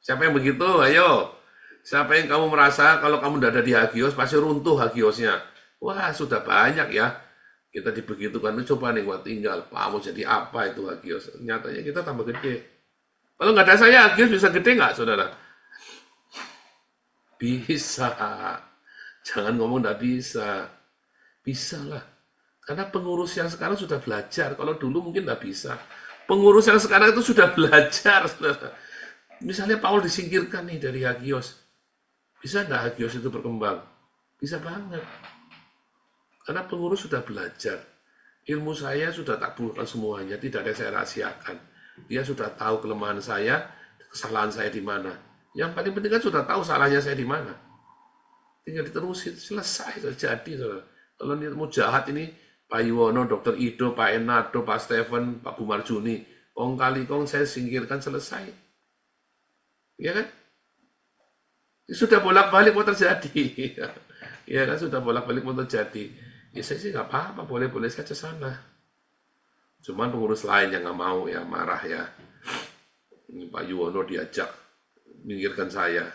Siapa yang begitu? Ayo. Siapa yang kamu merasa kalau kamu tidak ada di Hagios pasti runtuh Hagiosnya? Wah, sudah banyak ya. Kita dibegitukan, coba nih gua tinggal. Pak, mau jadi apa itu Hagios? Nyatanya kita tambah gede. Kalau nggak ada saya, Hagios bisa gede nggak, saudara? Bisa. Jangan ngomong nggak bisa. Bisa lah. Karena pengurus yang sekarang sudah belajar. Kalau dulu mungkin nggak bisa. Pengurus yang sekarang itu sudah belajar, saudara. Misalnya Paul disingkirkan nih dari Hagios. Bisa nggak Hagios itu berkembang? Bisa banget. Karena pengurus sudah belajar. Ilmu saya sudah tak bukan semuanya, tidak ada yang saya rahasiakan. Dia sudah tahu kelemahan saya, kesalahan saya di mana. Yang paling penting kan sudah tahu salahnya saya di mana. Tinggal diterusin, selesai, terjadi. Saudara. Kalau niat mau jahat ini, Pak Yuwono, Dr. Ido, Pak Enado, Pak Stephen, Pak Bumarjuni, kong kali kong saya singkirkan, selesai. Ya kan? Sudah bolak-balik mau terjadi. Ya kan, sudah bolak-balik mau terjadi. Ya saya sih nggak apa-apa, boleh-boleh saja sana. Cuman pengurus lain yang nggak mau ya, marah ya. Ini Pak Yuwono diajak minggirkan saya.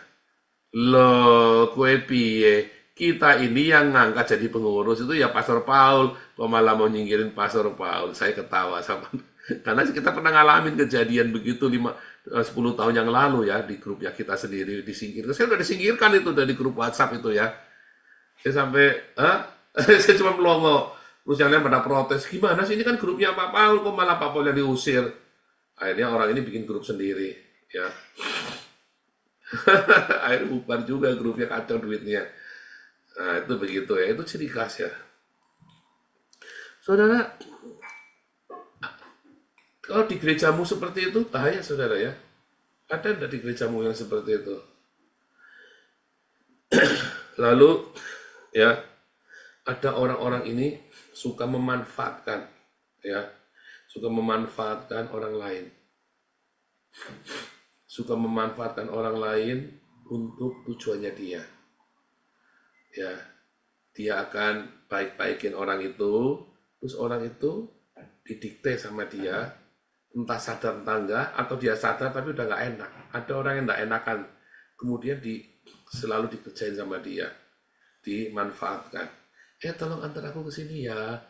Loh, kue piye? Kita ini yang ngangkat jadi pengurus itu ya Pastor Paul. Kok malah mau nyingkirin Pastor Paul? Saya ketawa sama. Karena kita pernah ngalamin kejadian begitu 10 tahun yang lalu ya di grup ya kita sendiri disingkirkan. Saya udah disingkirkan itu dari grup WhatsApp itu ya. Saya sampai, saya cuma melongo. Terus yang lain pada protes, gimana sih ini kan grupnya Pak Paul, kok malah Pak Paul yang diusir? Akhirnya orang ini bikin grup sendiri ya. Akhirnya bubar juga grupnya, kacau duitnya. Nah itu begitu ya, itu ciri khas ya. Saudara, kalau di gerejamu seperti itu, bahaya saudara ya. Ada enggak di gerejamu yang seperti itu? Lalu, ya, ada orang-orang ini suka memanfaatkan, ya, suka memanfaatkan orang lain. Suka memanfaatkan orang lain untuk tujuannya dia. Ya, dia akan baik-baikin orang itu, terus orang itu didikte sama dia, entah sadar entah enggak, atau dia sadar tapi udah nggak enak. Ada orang yang nggak enakan, kemudian selalu dikerjain sama dia, dimanfaatkan. Tolong antar aku ke sini ya,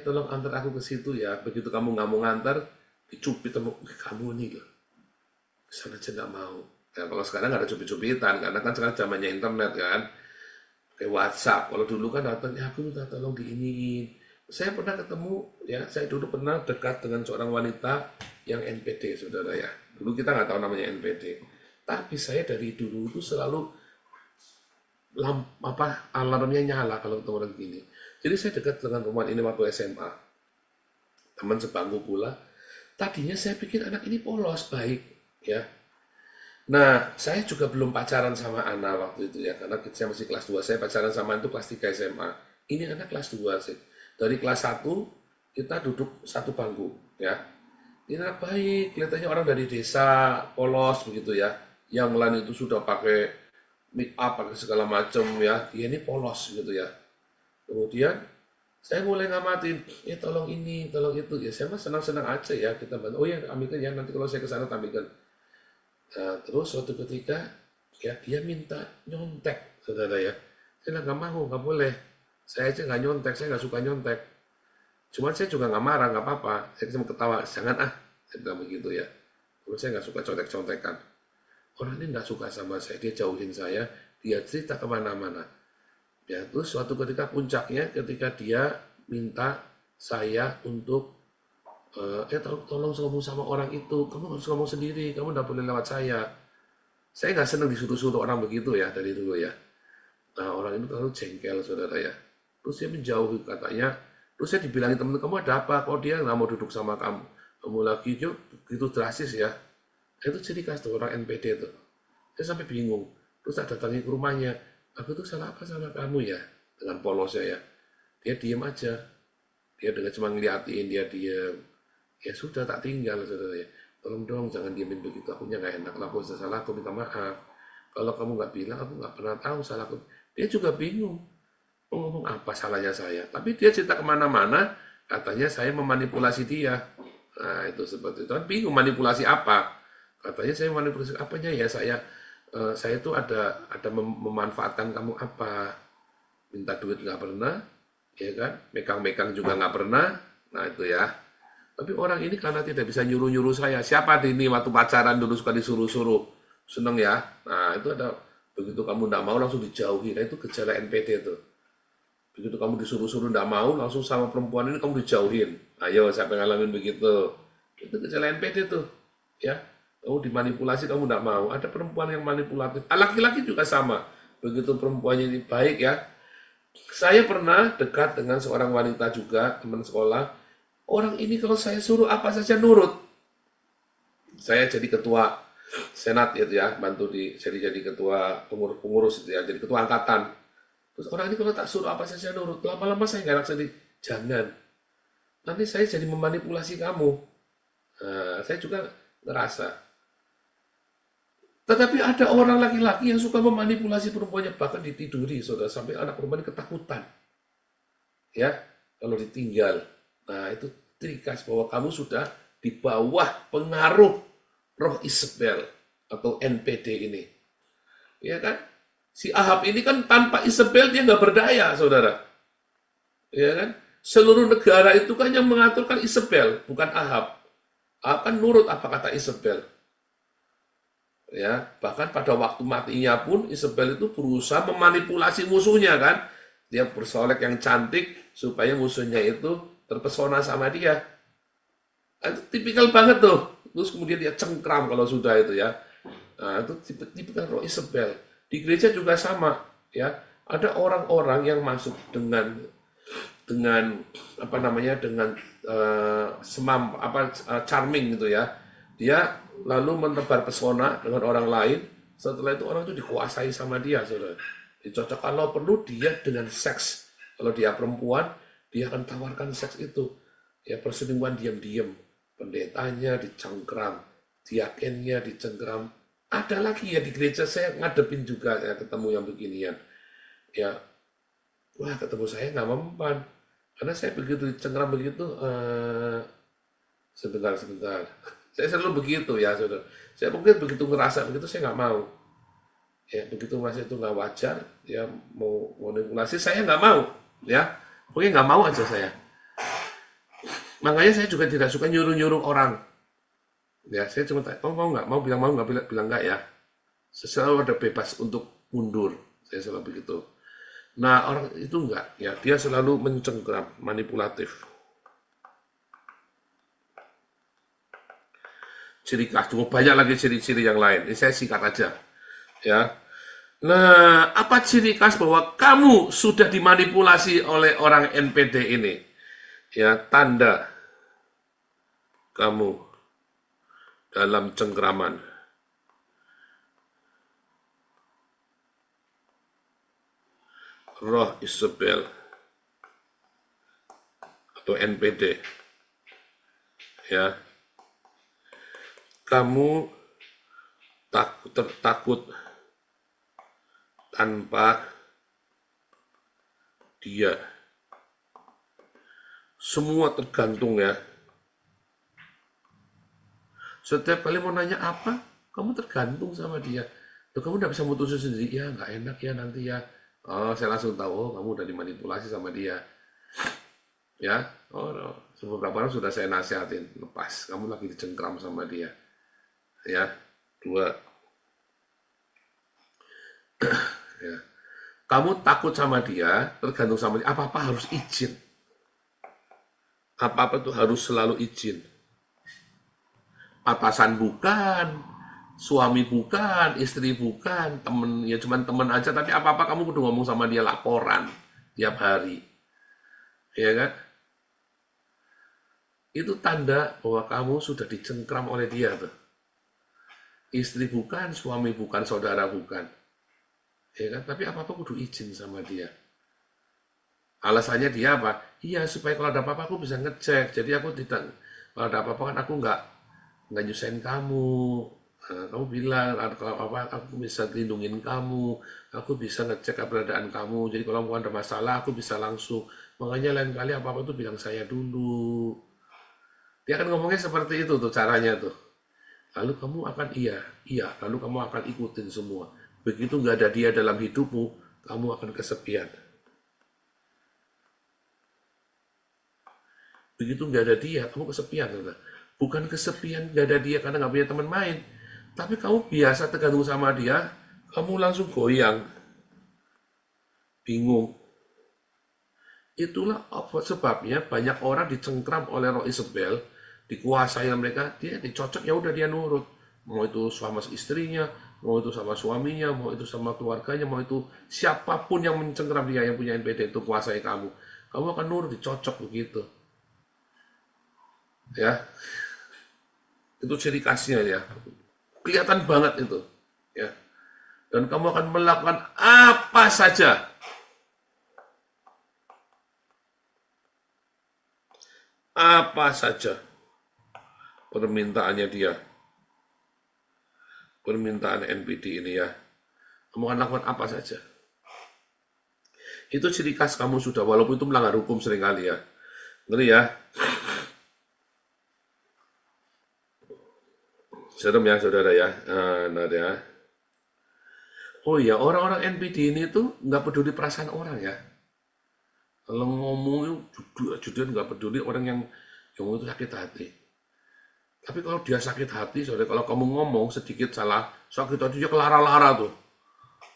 tolong antar aku ke situ ya. Begitu kamu nggak mau ngantar, dicubit sama kamu nih loh, kesana aja nggak mau. Ya, kalau sekarang nggak ada cubit-cubitan, karena kan sekarang zamannya internet kan, kayak WhatsApp. Kalau dulu kan datang, ya aku minta tolong diiniin. Saya pernah ketemu, ya saya dulu pernah dekat dengan seorang wanita yang NPD, saudara ya. Dulu kita nggak tahu namanya NPD. Tapi saya dari dulu itu selalu alarmnya nyala kalau ketemu orang gini. Jadi saya dekat dengan perempuan ini waktu SMA. Teman sebangku pula. Tadinya saya pikir anak ini polos, baik, ya. Nah, saya juga belum pacaran sama Ana waktu itu ya, karena saya masih kelas 2. Saya pacaran sama itu kelas 3 SMA. Ini anak kelas 2 sih. Dari kelas 1 kita duduk satu bangku, ya. Ini anak baik, kelihatannya orang dari desa, polos begitu ya. Yang lain itu sudah pakai make up, pakai segala macam ya. Dia ini polos gitu ya. Kemudian saya mulai ngamatin, tolong ini, tolong itu. Ya saya mah senang-senang aja ya, kita bantu. Oh ya, ambilkan ya, nanti kalau saya ke sana tampilkan. Nah, terus suatu ketika ya dia minta nyontek, saudara ya. Saya nggak mau, nggak boleh. Saya aja nggak nyontek, saya nggak suka nyontek. Cuman saya juga nggak marah, nggak apa-apa. Saya cuma ketawa, jangan saya bilang begitu ya. Terus saya nggak suka contek-contekan. Orang ini nggak suka sama saya, dia jauhin saya, dia cerita kemana-mana. Ya, terus suatu ketika puncaknya, ketika dia minta saya untuk tolong ngomong sama orang itu, kamu harus ngomong sendiri, kamu nggak boleh lewat saya. Saya nggak senang disuruh-suruh orang begitu ya dari dulu ya. Nah orang itu terlalu jengkel saudara ya. Terus dia menjauh katanya. Terus saya dibilangin temen, kamu ada apa? Kok dia nggak mau duduk sama kamu? Kamu lagi gitu drastis ya. Itu ciri khas tuh orang NPD itu. Saya sampai bingung. Terus saya datangi ke rumahnya. Aku tuh salah apa sama kamu ya? Dengan polosnya ya. Dia diem aja. Dia dengan cuma ngeliatin, dia diem. Ya sudah tak tinggal saudara ya. Tolong dong jangan diemin begitu, akunya nggak enak. Kalau aku salah aku minta maaf. Kalau kamu nggak bilang, aku nggak pernah tahu salah aku. Dia juga bingung. Ngomong apa salahnya saya? Tapi dia cerita kemana-mana, katanya saya memanipulasi dia. Nah, itu seperti itu. Kan bingung manipulasi apa? Katanya saya manipulasi apanya ya saya itu ada memanfaatkan kamu apa? Minta duit nggak pernah, ya kan? Megang-megang juga nggak pernah. Nah itu ya. Tapi orang ini karena tidak bisa nyuruh-nyuruh saya. Siapa ini waktu pacaran dulu suka disuruh-suruh? Seneng ya. Nah itu ada, begitu kamu nggak mau langsung dijauhi. Nah itu gejala NPD tuh. Begitu kamu disuruh-suruh nggak mau, langsung sama perempuan ini kamu dijauhin. Ayo, siapa yang ngalamin begitu? Itu gejala NPD tuh. Ya, kamu dimanipulasi, kamu nggak mau. Ada perempuan yang manipulatif. Laki-laki juga sama. Begitu perempuannya ini baik ya. Saya pernah dekat dengan seorang wanita juga, teman sekolah. Orang ini kalau saya suruh apa saja nurut. Saya jadi ketua senat gitu ya, bantu jadi ketua pengurus itu ya, jadi ketua angkatan. Terus orang ini kalau tak suruh apa saja nurut, lama-lama saya nggak enak sedih. Jangan, nanti saya jadi memanipulasi kamu. Nah, saya juga ngerasa. Tetapi ada orang laki-laki yang suka memanipulasi perempuannya, bahkan ditiduri, saudara, sampai anak perempuan ini ketakutan. Ya, kalau ditinggal. Nah, itu terikas bahwa kamu sudah di bawah pengaruh roh Isabel atau NPD ini. Ya kan? Si Ahab ini kan tanpa Isabel dia nggak berdaya, saudara. Ya kan? Seluruh negara itu kan yang mengaturkan Isabel, bukan Ahab. Ahab kan nurut apa kata Isabel. Ya, bahkan pada waktu matinya pun Isabel itu berusaha memanipulasi musuhnya kan. Dia bersolek yang cantik supaya musuhnya itu terpesona sama dia. Itu tipikal banget tuh. Terus kemudian dia cengkram kalau sudah itu ya. Nah, itu tipikal roh Isabel. Di gereja juga sama, ya. Ada orang-orang yang masuk dengan apa namanya dengan charming gitu ya. Dia lalu menebar pesona dengan orang lain. Setelah itu orang itu dikuasai sama dia, saudara. Dicocok kalau perlu dia dengan seks. Kalau dia perempuan, dia akan tawarkan seks itu. Ya perselingkuhan diam-diam. Pendetanya dicengkram, diakennya dicengkram. Ada lagi ya di gereja saya ngadepin juga ya ketemu yang beginian. Ya, wah ketemu saya nggak mempan. Karena saya begitu dicengkram begitu, sebentar. Saya selalu begitu ya, saudara. Saya mungkin begitu ngerasa begitu saya nggak mau. Ya, begitu merasa itu nggak wajar, ya mau manipulasi saya nggak mau, ya. Pokoknya nggak mau aja saya. Makanya saya juga tidak suka nyuruh-nyuruh orang. Ya, saya cuma tanya, mau nggak? Mau nggak, bilang nggak ya. Saya selalu ada bebas untuk mundur. Saya selalu begitu. Nah, orang itu enggak. Ya, dia selalu mencengkram, manipulatif. Ciri khas, cuma banyak lagi ciri-ciri yang lain. Ini saya singkat aja. Ya. Nah, apa ciri khas bahwa kamu sudah dimanipulasi oleh orang NPD ini? Ya, tanda kamu dalam cengkraman. Roh Isabel atau NPD. Ya. Kamu takut tanpa dia. Semua tergantung ya. Setiap kali mau nanya apa, kamu tergantung sama dia. Tuh, kamu udah bisa mutusin sendiri, ya nggak enak ya nanti ya. Oh, saya langsung tahu, oh kamu udah dimanipulasi sama dia. Ya, oh no. Beberapa orang sudah saya nasihatin, lepas, kamu lagi dicengkram sama dia. Ya, 2. Ya. Kamu takut sama dia, tergantung sama dia, apa-apa harus izin. Apa-apa tuh harus selalu izin. Atasan bukan, suami bukan, istri bukan, temen ya cuman temen aja, tapi apa-apa kamu kudu ngomong sama dia, laporan tiap hari. Ya kan? Itu tanda bahwa kamu sudah dicengkram oleh dia tuh. Istri bukan, suami bukan, saudara bukan. Ya kan? Tapi apa-apa kudu izin sama dia. Alasannya dia apa? Iya, supaya kalau ada apa-apa aku bisa ngecek. Jadi aku tidak, kalau ada apa-apa kan aku nggak nyusahin kamu. Kamu bilang, kalau apa, aku bisa lindungin kamu, aku bisa ngecek keberadaan kamu. Jadi kalau kamu ada masalah, aku bisa langsung. Makanya lain kali apa-apa tuh bilang saya dulu. Dia akan ngomongnya seperti itu tuh caranya tuh. Lalu kamu akan iya, iya. Lalu kamu akan ikutin semua. Begitu nggak ada dia dalam hidupmu, kamu akan kesepian. Begitu nggak ada dia, kamu kesepian. Bukan kesepian nggak ada dia karena nggak punya teman main. Tapi kamu biasa tergantung sama dia, kamu langsung goyang, bingung. Itulah apa sebabnya banyak orang dicengkram oleh roh Isabel, dikuasai mereka, dia dicocok ya udah dia nurut. Mau itu sama istrinya, mau itu sama suaminya, mau itu sama keluarganya, mau itu siapapun yang mencengkram dia yang punya NPD itu kuasai kamu. Kamu akan nurut, dicocok begitu. Ya, itu ciri khasnya ya. Kelihatan banget itu. Ya. Dan kamu akan melakukan apa saja. Apa saja permintaannya dia. Permintaan NPD ini ya. Kamu akan lakukan apa saja. Itu ciri khas kamu sudah, walaupun itu melanggar hukum seringkali ya. Ngeri ya. Serem ya saudara ya. Nah ya. Oh iya, orang-orang NPD ini tuh nggak peduli perasaan orang ya. Kalau ngomong jujur nggak peduli orang yang itu sakit hati. Tapi kalau dia sakit hati, saudara, kalau kamu ngomong sedikit salah, sakit hati dia kelara-lara tuh.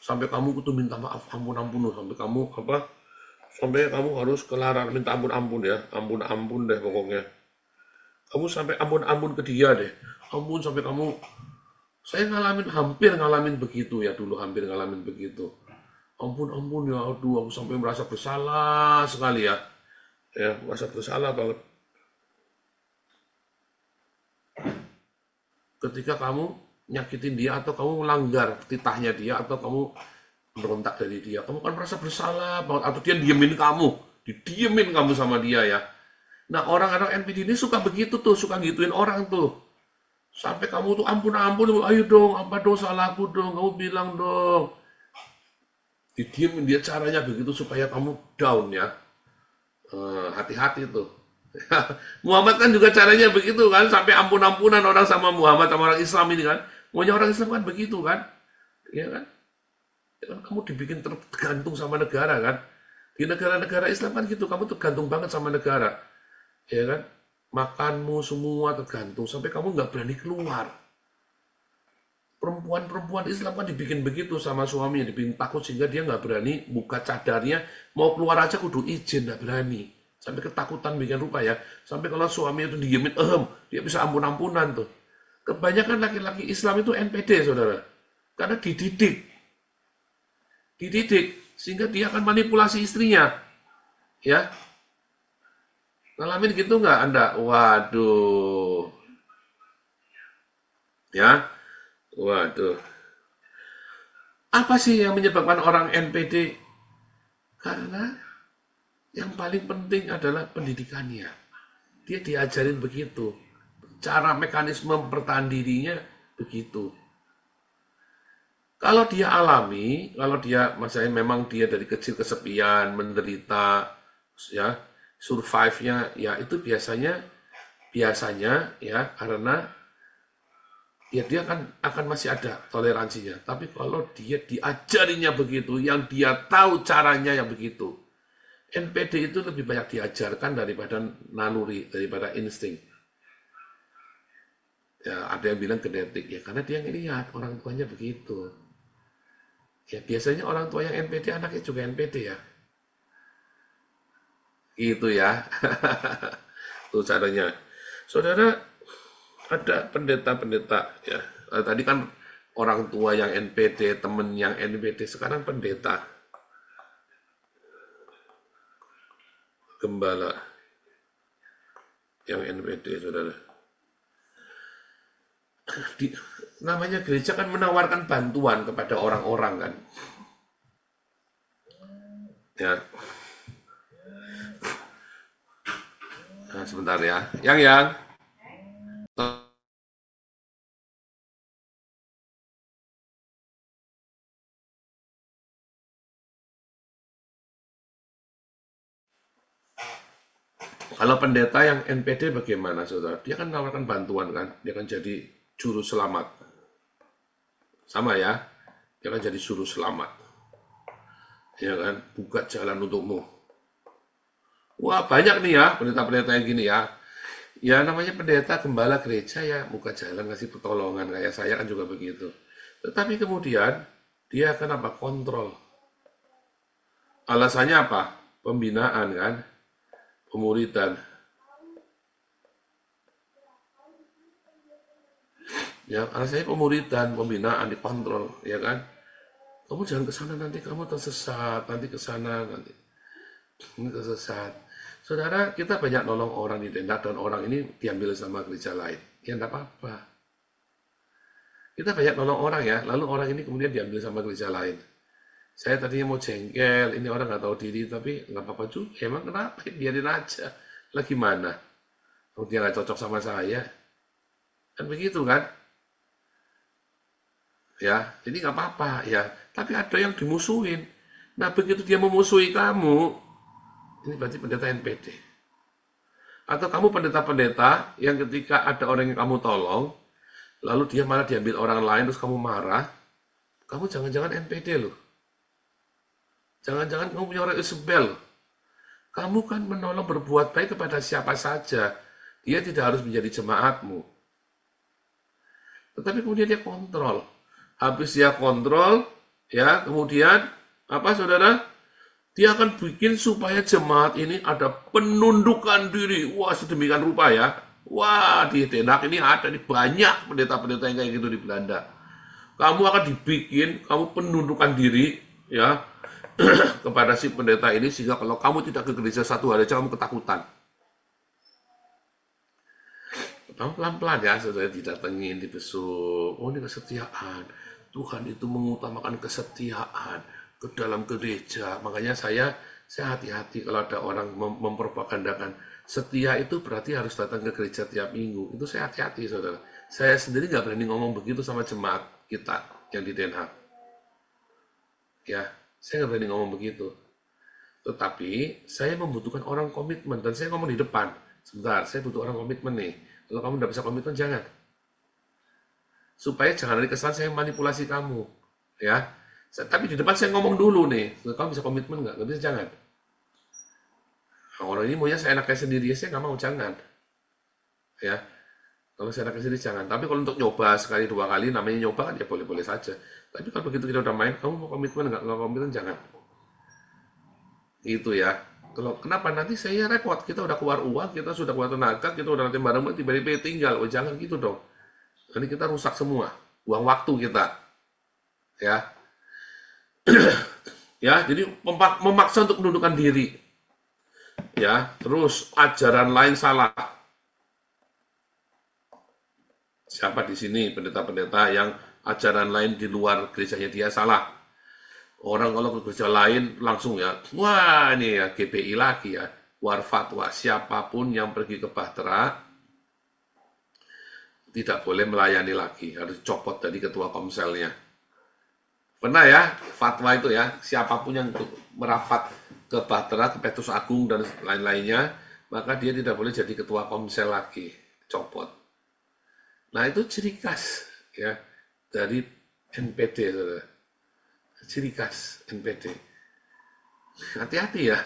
Sampai kamu tuh minta maaf, ampun, sampai kamu sampai kamu harus kelara minta ampun ya, ampun deh pokoknya. Kamu sampai ampun ke dia deh, ampun sampai kamu. Saya hampir ngalamin begitu ya dulu, hampir ngalamin begitu. Ampun ya, aduh aku sampai merasa bersalah sekali ya. Ya, merasa bersalah banget. Ketika kamu nyakitin dia atau kamu melanggar titahnya dia atau kamu berontak dari dia, kamu kan merasa bersalah banget atau dia didiemin kamu sama dia ya. Nah, orang-orang NPD ini suka begitu tuh, suka gituin orang tuh. Sampai kamu tuh ampun, ayo dong, apa dong salahku dong, kamu bilang dong. Didiemin dia caranya begitu supaya kamu down ya. Hati-hati tuh. Muhammad kan juga caranya begitu kan, sampai ampun-ampunan orang sama Muhammad sama orang Islam ini kan. Maunya orang Islam kan begitu kan. Ya kan? Ya kan kamu dibikin tergantung sama negara kan. Di negara-negara Islam kan gitu, kamu tergantung banget sama negara. Ya kan? Makanmu semua tergantung sampai kamu nggak berani keluar. Perempuan Islam kan dibikin begitu sama suaminya, dibikin takut sehingga dia nggak berani buka cadarnya, mau keluar aja kudu izin, nggak berani. Sampai ketakutan bikin rupa ya. Sampai kalau suami itu diemin, dia bisa ampun-ampunan tuh. Kebanyakan laki-laki Islam itu NPD, saudara. Karena dididik. Sehingga dia akan manipulasi istrinya. Ya. Ngalamin gitu nggak Anda? Waduh. Ya. Waduh. Apa sih yang menyebabkan orang NPD? Karena yang paling penting adalah pendidikannya. Dia diajarin begitu. Cara mekanisme bertahan dirinya begitu. Kalau dia alami, kalau dia misalnya memang dia dari kecil kesepian, menderita, ya survive-nya, ya itu biasanya ya karena ya dia akan masih ada toleransinya. Tapi kalau dia diajarinya begitu, yang dia tahu caranya yang begitu, NPD itu lebih banyak diajarkan daripada naluri, daripada insting. Ya, ada yang bilang genetik, ya karena dia ngelihat orang tuanya begitu. Ya biasanya orang tua yang NPD, anaknya juga NPD ya. Gitu ya. Itu caranya. Saudara, ada pendeta-pendeta ya. Tadi kan orang tua yang NPD, temen yang NPD, sekarang pendeta. Gembala yang NPD, saudara. Namanya gereja kan menawarkan bantuan kepada orang-orang kan. Ya. Nah, sebentar ya. Yang Kalau pendeta yang NPD bagaimana, saudara? Dia kan menawarkan bantuan kan, dia kan jadi juru selamat. Sama ya, dia kan jadi juru selamat. Ya kan, buka jalan untukmu. Wah, banyak nih ya pendeta-pendeta yang gini ya. Ya namanya pendeta gembala gereja ya, buka jalan, kasih pertolongan. Kayak saya kan juga begitu. Tetapi kemudian, dia akan apa? Kontrol. Alasannya apa? Pembinaan kan, pemuridan. Ya, alasannya pemuridan, pembinaan, dikontrol, ya kan? Kamu jangan ke sana nanti kamu tersesat, nanti ke sana nanti ini tersesat. Saudara, kita banyak nolong orang di tenda dan orang ini diambil sama gereja lain. Ya enggak apa-apa. Kita banyak nolong orang ya, lalu orang ini kemudian diambil sama gereja lain. Saya tadinya mau jengkel, ini orang nggak tahu diri, tapi nggak apa-apa juga. Emang kenapa? Biarin aja. Lah gimana? Kalau dia nggak cocok sama saya, kan begitu kan? Ya, jadi nggak apa-apa ya. Tapi ada yang dimusuhin. Nah, begitu dia memusuhi kamu, ini berarti pendeta NPD. Atau kamu pendeta-pendeta yang ketika ada orang yang kamu tolong, lalu dia malah diambil orang lain, terus kamu marah, kamu jangan-jangan NPD loh. Jangan-jangan kamu punya orang Isabel. Kamu kan menolong berbuat baik kepada siapa saja. Dia tidak harus menjadi jemaatmu. Tetapi kemudian dia kontrol. Habis dia kontrol, ya kemudian apa saudara? Dia akan bikin supaya jemaat ini ada penundukan diri. Wah, sedemikian rupa ya. Wah, di Denak ini ada nih banyak pendeta-pendeta yang kayak gitu di Belanda. Kamu akan dibikin, kamu penundukan diri, ya, kepada si pendeta ini, sehingga kalau kamu tidak ke gereja satu hari aja, kamu ketakutan. Kamu pelan-pelan ya, saudara, didatengin, dibesuk. Oh, ini kesetiaan. Tuhan itu mengutamakan kesetiaan ke dalam gereja. Makanya saya hati-hati kalau ada orang mempropagandakan setia itu berarti harus datang ke gereja tiap minggu. Itu saya hati-hati, saudara. Saya sendiri nggak berani ngomong begitu sama jemaat kita yang di Den Haag. Ya, saya nggak berani ngomong begitu. Tetapi saya membutuhkan orang komitmen dan saya ngomong di depan. Sebentar, saya butuh orang komitmen nih. Kalau kamu nggak bisa komitmen, jangan. Supaya jangan ada kesan saya manipulasi kamu, ya. Tapi di depan saya ngomong dulu nih, kamu bisa komitmen nggak? Nggak bisa, jangan. Nah, orang ini maunya saya enaknya sendiri, saya nggak mau, jangan. Ya, kalau saya enaknya sendiri, jangan. Tapi kalau untuk nyoba sekali dua kali, namanya nyoba kan ya boleh-boleh saja. Tapi kalau begitu kita udah main, kamu mau komitmen nggak? Nggak komitmen, jangan. Itu ya. Kalau kenapa nanti saya repot, kita udah keluar uang, kita sudah keluar tenaga, kita udah nanti bareng tiba-tiba tinggal, oh jangan gitu dong. Nanti kita rusak semua, uang waktu kita, ya, ya. Jadi memaksa untuk menundukkan diri, ya. Terus ajaran lain salah. Siapa di sini pendeta-pendeta yang ajaran lain di luar gerejanya dia salah? Orang kalau ke gereja lain langsung ya, wah ini ya GBI lagi ya, war fatwa siapapun yang pergi ke Bahtera tidak boleh melayani lagi, harus copot dari ketua komselnya. Pernah ya, fatwa itu ya, siapapun yang merapat ke Bahtera, ke Petrus Agung, dan lain-lainnya, maka dia tidak boleh jadi ketua komsel lagi, copot. Nah itu ciri khas ya dari NPD, saudara. Ciri khas NPD. Hati-hati ya.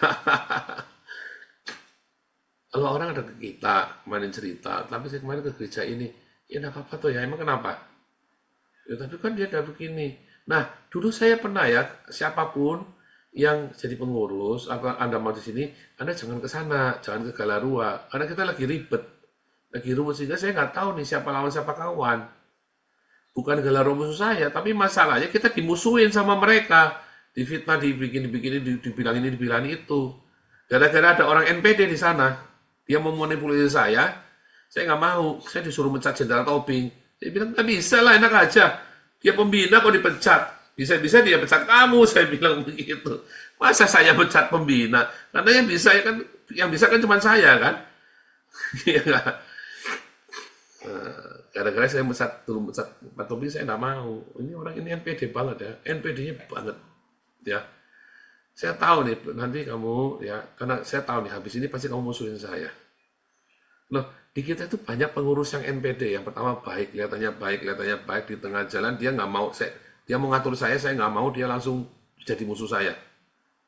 Kalau orang ada ke kita, kemarin cerita, tapi saya kemarin ke gereja ini, ya enggak apa-apa tuh ya, emang kenapa? Ya tapi kan dia udah begini. Nah, dulu saya pernah ya, siapapun yang jadi pengurus, apa Anda mau di sini, Anda jangan ke sana, jangan ke Galarua, karena kita lagi ribet. Lagi ribet sehingga saya nggak tahu nih siapa lawan siapa kawan. Bukan Galarua musuh saya, tapi masalahnya kita dimusuhin sama mereka. Difitnah, dibikin, dibilang ini, dibilang itu. Gara-gara ada orang NPD di sana, dia mau memanipulasi saya nggak mau, saya disuruh mencat Jenderal Tobing. Saya bilang, nggak bisa lah, enak aja. Dia pembina kok dipecat. Bisa-bisa dia pecat kamu, saya bilang begitu. Masa saya pecat pembina? Karena yang bisa kan cuma saya kan. Iya nggak? Gara-gara saya mencat Pak Tobing, saya nggak mau. Ini orang ini NPD banget ya, NPD-nya banget. Ya, saya tahu nih nanti kamu ya, karena saya tahu nih habis ini pasti kamu musuhin saya. Loh, di kita itu banyak pengurus yang NPD. Yang pertama baik, kelihatannya baik, di tengah jalan dia nggak mau, dia mau ngatur saya nggak mau, dia langsung jadi musuh saya.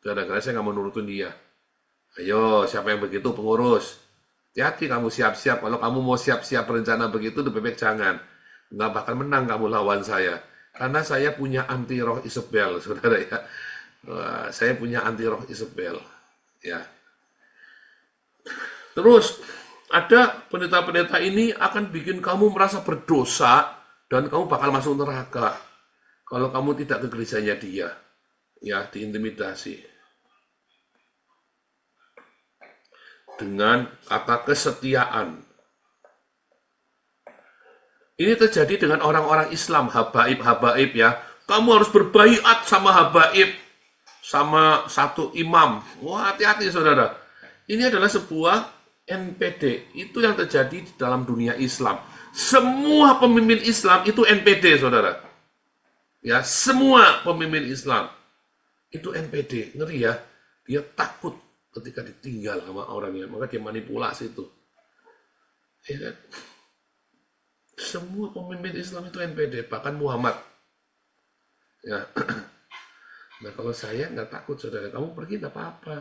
Gara-gara saya nggak mau nurutin dia. Ayo, siapa yang begitu pengurus? Hati-hati kamu siap-siap. Kalau kamu mau siap-siap rencana begitu, lebih baik jangan. Nggak bakal menang kamu lawan saya. Karena saya punya anti roh Isabel, saudara ya. Wah, saya punya anti roh Isabel. Ya. Terus, ada pendeta-pendeta ini akan bikin kamu merasa berdosa dan kamu bakal masuk neraka. Kalau kamu tidak ke gerejanya dia. Ya, diintimidasi. Dengan kata kesetiaan. Ini terjadi dengan orang-orang Islam, habaib ya. Kamu harus berbaiat sama habaib, sama satu imam. Wah, hati-hati saudara. Ini adalah sebuah NPD. Itu yang terjadi di dalam dunia Islam. Semua pemimpin Islam itu NPD, saudara. Ya, semua pemimpin Islam itu NPD. Ngeri ya. Dia takut ketika ditinggal sama orangnya, maka dia manipulasi itu. Ya kan? Semua pemimpin Islam itu NPD, bahkan Muhammad. Ya. Nah, kalau saya nggak takut, saudara. Kamu pergi nggak apa-apa.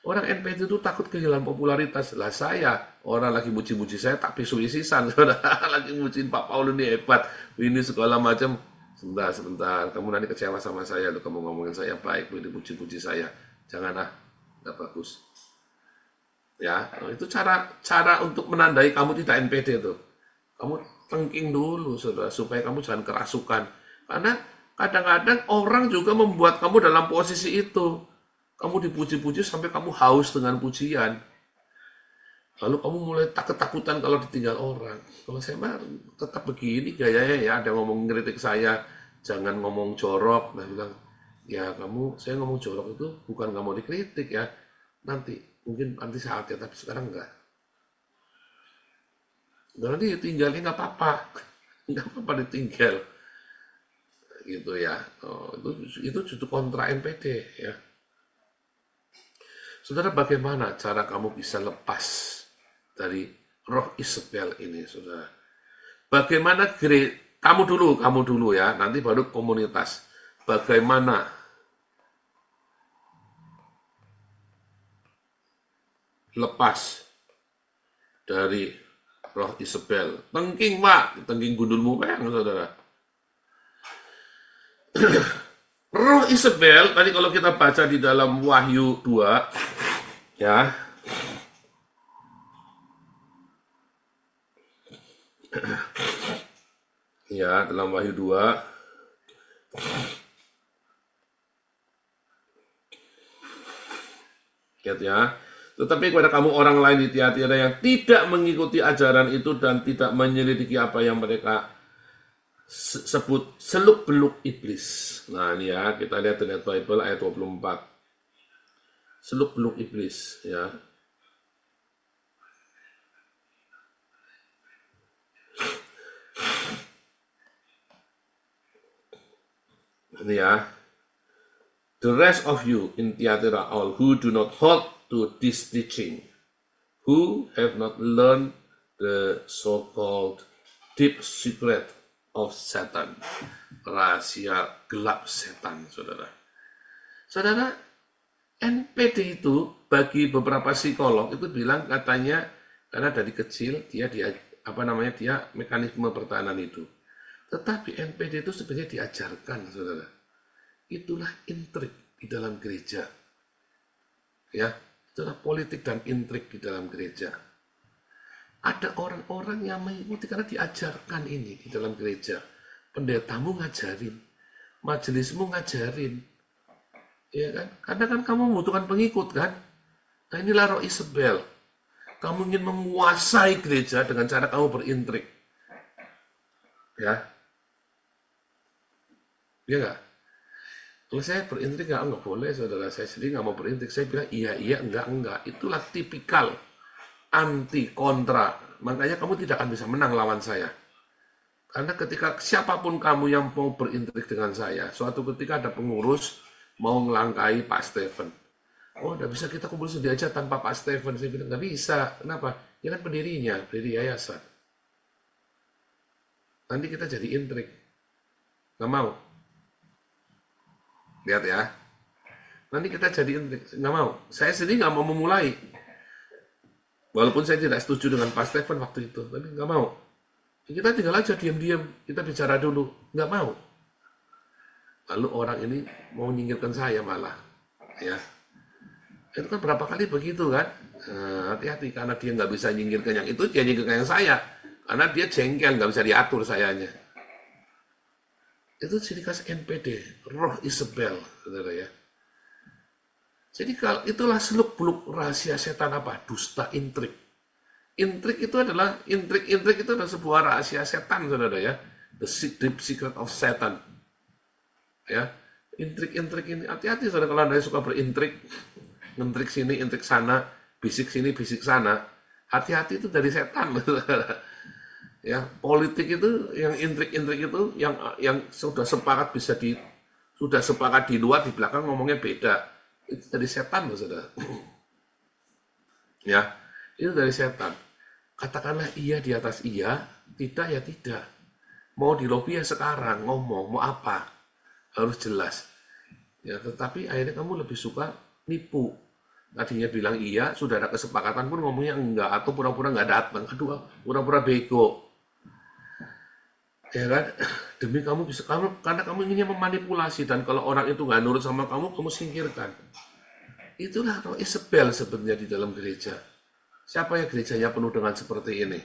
Orang NPD itu takut kehilangan popularitas. Lah saya, orang lagi muji-muji saya, tak pisu-isisan, saudara. Lagi mujiin Pak Paul ini hebat. Ini segala macam. Sebentar. Kamu nanti kecewa sama saya. Tuh, kamu ngomongin saya baik, ini muji-muji saya. Jangan nggak bagus. Ya, itu cara untuk menandai kamu tidak NPD tuh. Kamu tengking dulu, saudara, supaya kamu jangan kerasukan. Karena kadang-kadang orang juga membuat kamu dalam posisi itu. Kamu dipuji-puji sampai kamu haus dengan pujian. Lalu kamu mulai ketakutan kalau ditinggal orang. Kalau saya mah tetap begini gayanya ya. Ada yang ngomong ngeritik saya, jangan ngomong jorok. Nah bilang, ya saya ngomong jorok itu bukan nggak mau dikritik ya. Mungkin nanti saatnya, tapi sekarang enggak. Dan nanti tinggalnya nggak apa-apa. Nggak apa-apa ditinggal. Gitu ya. Itu justru kontra NPD ya. Saudara, bagaimana cara kamu bisa lepas dari roh Isabel ini, saudara? Bagaimana kamu dulu ya, nanti baru komunitas. Bagaimana lepas dari roh Isabel? Tengking, Pak. Tengking gundulmu, Pak, saudara. Roh Isabel, tadi kalau kita baca di dalam Wahyu 2, ya. Ya, dalam Wahyu 2. Lihat ya. Tetapi kepada kamu orang lain di Tiatira yang tidak mengikuti ajaran itu dan tidak menyelidiki apa yang mereka sebut seluk-beluk iblis. Nah ini ya, kita lihat di Bible ayat 24. Seluk-beluk iblis ya. Ini ya. The rest of you in Tiatira all who do not hold to this teaching, who have not learned the so-called deep secret of Satan, rahasia gelap setan, saudara. Saudara, NPD itu bagi beberapa psikolog itu bilang katanya karena dari kecil dia mekanisme pertahanan itu. Tetapi NPD itu sebenarnya diajarkan, saudara. Itulah intrik di dalam gereja. Ya, itulah politik dan intrik di dalam gereja. Ada orang-orang yang mengikuti karena diajarkan ini di dalam gereja. Pendetamu ngajarin, majelismu ngajarin. Ya kan? Karena kan kamu membutuhkan pengikut kan? Nah inilah roh Isabel. Kamu ingin menguasai gereja dengan cara kamu berintrik. Ya. Iya nggak? Kalau saya berintrik nggak boleh, saudara. Saya sendiri nggak mau berintrik. Saya bilang iya, enggak. Itulah tipikal anti kontra. Makanya kamu tidak akan bisa menang lawan saya. Karena ketika siapapun kamu yang mau berintrik dengan saya, suatu ketika ada pengurus mau ngelangkai Pak Stephen. Oh, nggak bisa kita kumpul sendiri aja tanpa Pak Stephen. Saya bilang, nggak bisa. Kenapa? Dia kan pendirinya, pendiri yayasan. Nanti kita jadi intrik. Nggak mau. Lihat ya. Nanti kita jadi intrik. Nggak mau. Saya sendiri nggak mau memulai. Walaupun saya tidak setuju dengan Pak Stephen waktu itu. Tapi nggak mau. Kita tinggal aja diam-diam. Kita bicara dulu. Nggak mau. Lalu orang ini mau nyingkirkan saya malah. Ya. Itu kan berapa kali begitu kan? Hati-hati, karena dia nggak bisa nyingkirkan yang itu, dia nyingkirkan yang saya. Karena dia jengkel, nggak bisa diatur sayanya. Itu ciri khas NPD, roh Isabel, saudara ya. Jadi kalau itulah seluk-beluk rahasia setan apa? Dusta intrik. Intrik itu adalah sebuah rahasia setan, saudara ya. The deep secret of Satan. Ya, intrik-intrik ini hati-hati saudara kalau Anda suka berintrik. Ngentrik sini, intrik sana, bisik sini, bisik sana. Hati-hati itu dari setan. Ya, politik itu yang intrik-intrik itu yang sudah sepakat di luar, di belakang ngomongnya beda. Itu dari setan, saudara. Ya, itu dari setan. Katakanlah iya di atas iya, tidak ya tidak. Mau di lobby ya sekarang ngomong, mau apa? Harus jelas. Ya, tetapi akhirnya kamu lebih suka nipu. Tadinya bilang iya, sudah ada kesepakatan pun ngomongnya enggak, atau pura-pura enggak datang. Aduh, pura-pura bego. Ya kan? Demi kamu bisa, karena kamu inginnya memanipulasi, dan kalau orang itu nggak nurut sama kamu singkirkan. Itulah roh Isabel sebenarnya di dalam gereja. Siapa yang gerejanya penuh dengan seperti ini?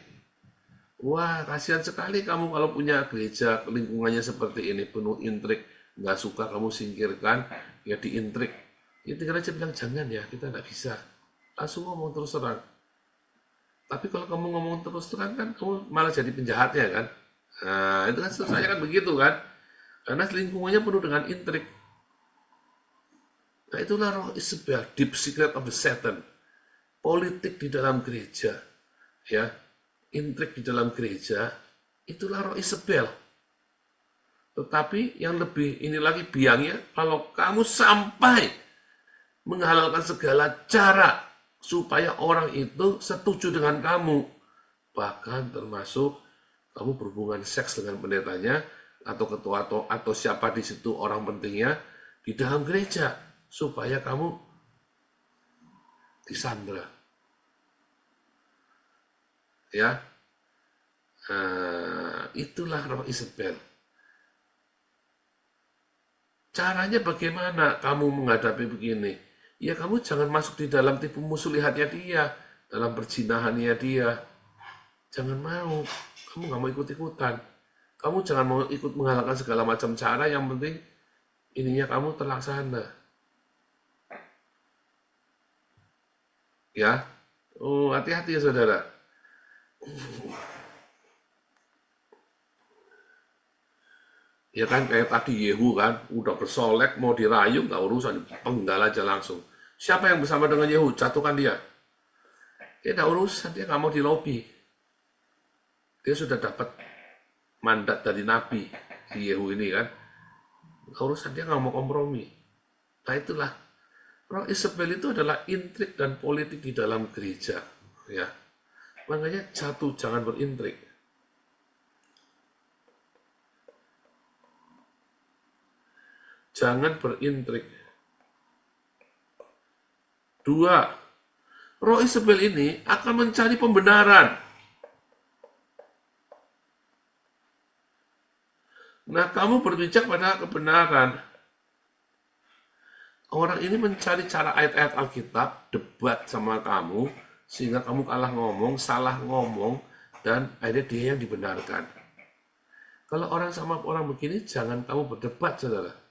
Wah, kasihan sekali kamu kalau punya gereja lingkungannya seperti ini, penuh intrik, nggak suka kamu singkirkan, ya diintrik. Ya tinggal aja bilang, jangan ya, kita nggak bisa. Langsung ngomong terus terang. Tapi kalau kamu ngomong terus terang kan, kamu malah jadi penjahatnya kan. Nah, itu kan selesai kan begitu kan. Karena lingkungannya penuh dengan intrik. Nah, itulah roh Isabel, deep secret of the Satan. Politik di dalam gereja, ya, intrik di dalam gereja, itulah roh Isabel. Tetapi yang lebih ini lagi biangnya, kalau kamu sampai menghalalkan segala cara supaya orang itu setuju dengan kamu, bahkan termasuk kamu berhubungan seks dengan pendetanya atau ketua atau siapa di situ orang pentingnya di dalam gereja supaya kamu disandra. Ya, itulah roh Isabel. Caranya bagaimana kamu menghadapi begini? Ya kamu jangan masuk di dalam tipu muslihatnya dia, dalam perzinahannya dia. Jangan mau, kamu nggak mau ikut-ikutan. Kamu jangan mau ikut menghalalkan segala macam cara, yang penting ininya kamu terlaksana. Ya, oh hati-hati ya saudara. Ya kan kayak tadi Yehu kan, udah bersolek mau dirayu nggak urusan, penggal aja langsung. Siapa yang bersama dengan Yehu? Jatuhkan dia. Dia nggak urusan, dia nggak mau di lobby. Dia sudah dapat mandat dari Nabi, si Yehu ini kan. Nggak urusan, dia nggak mau kompromi. Nah itulah, roh Isabel itu adalah intrik dan politik di dalam gereja. Ya, makanya jangan berintrik. Jangan berintrik. 2. Roh Isabel ini akan mencari pembenaran. Nah, kamu berpijak pada kebenaran. Orang ini mencari cara ayat-ayat Alkitab, debat sama kamu, sehingga kamu kalah ngomong, salah ngomong, dan akhirnya dia yang dibenarkan. Kalau orang sama orang begini, jangan kamu berdebat, saudara.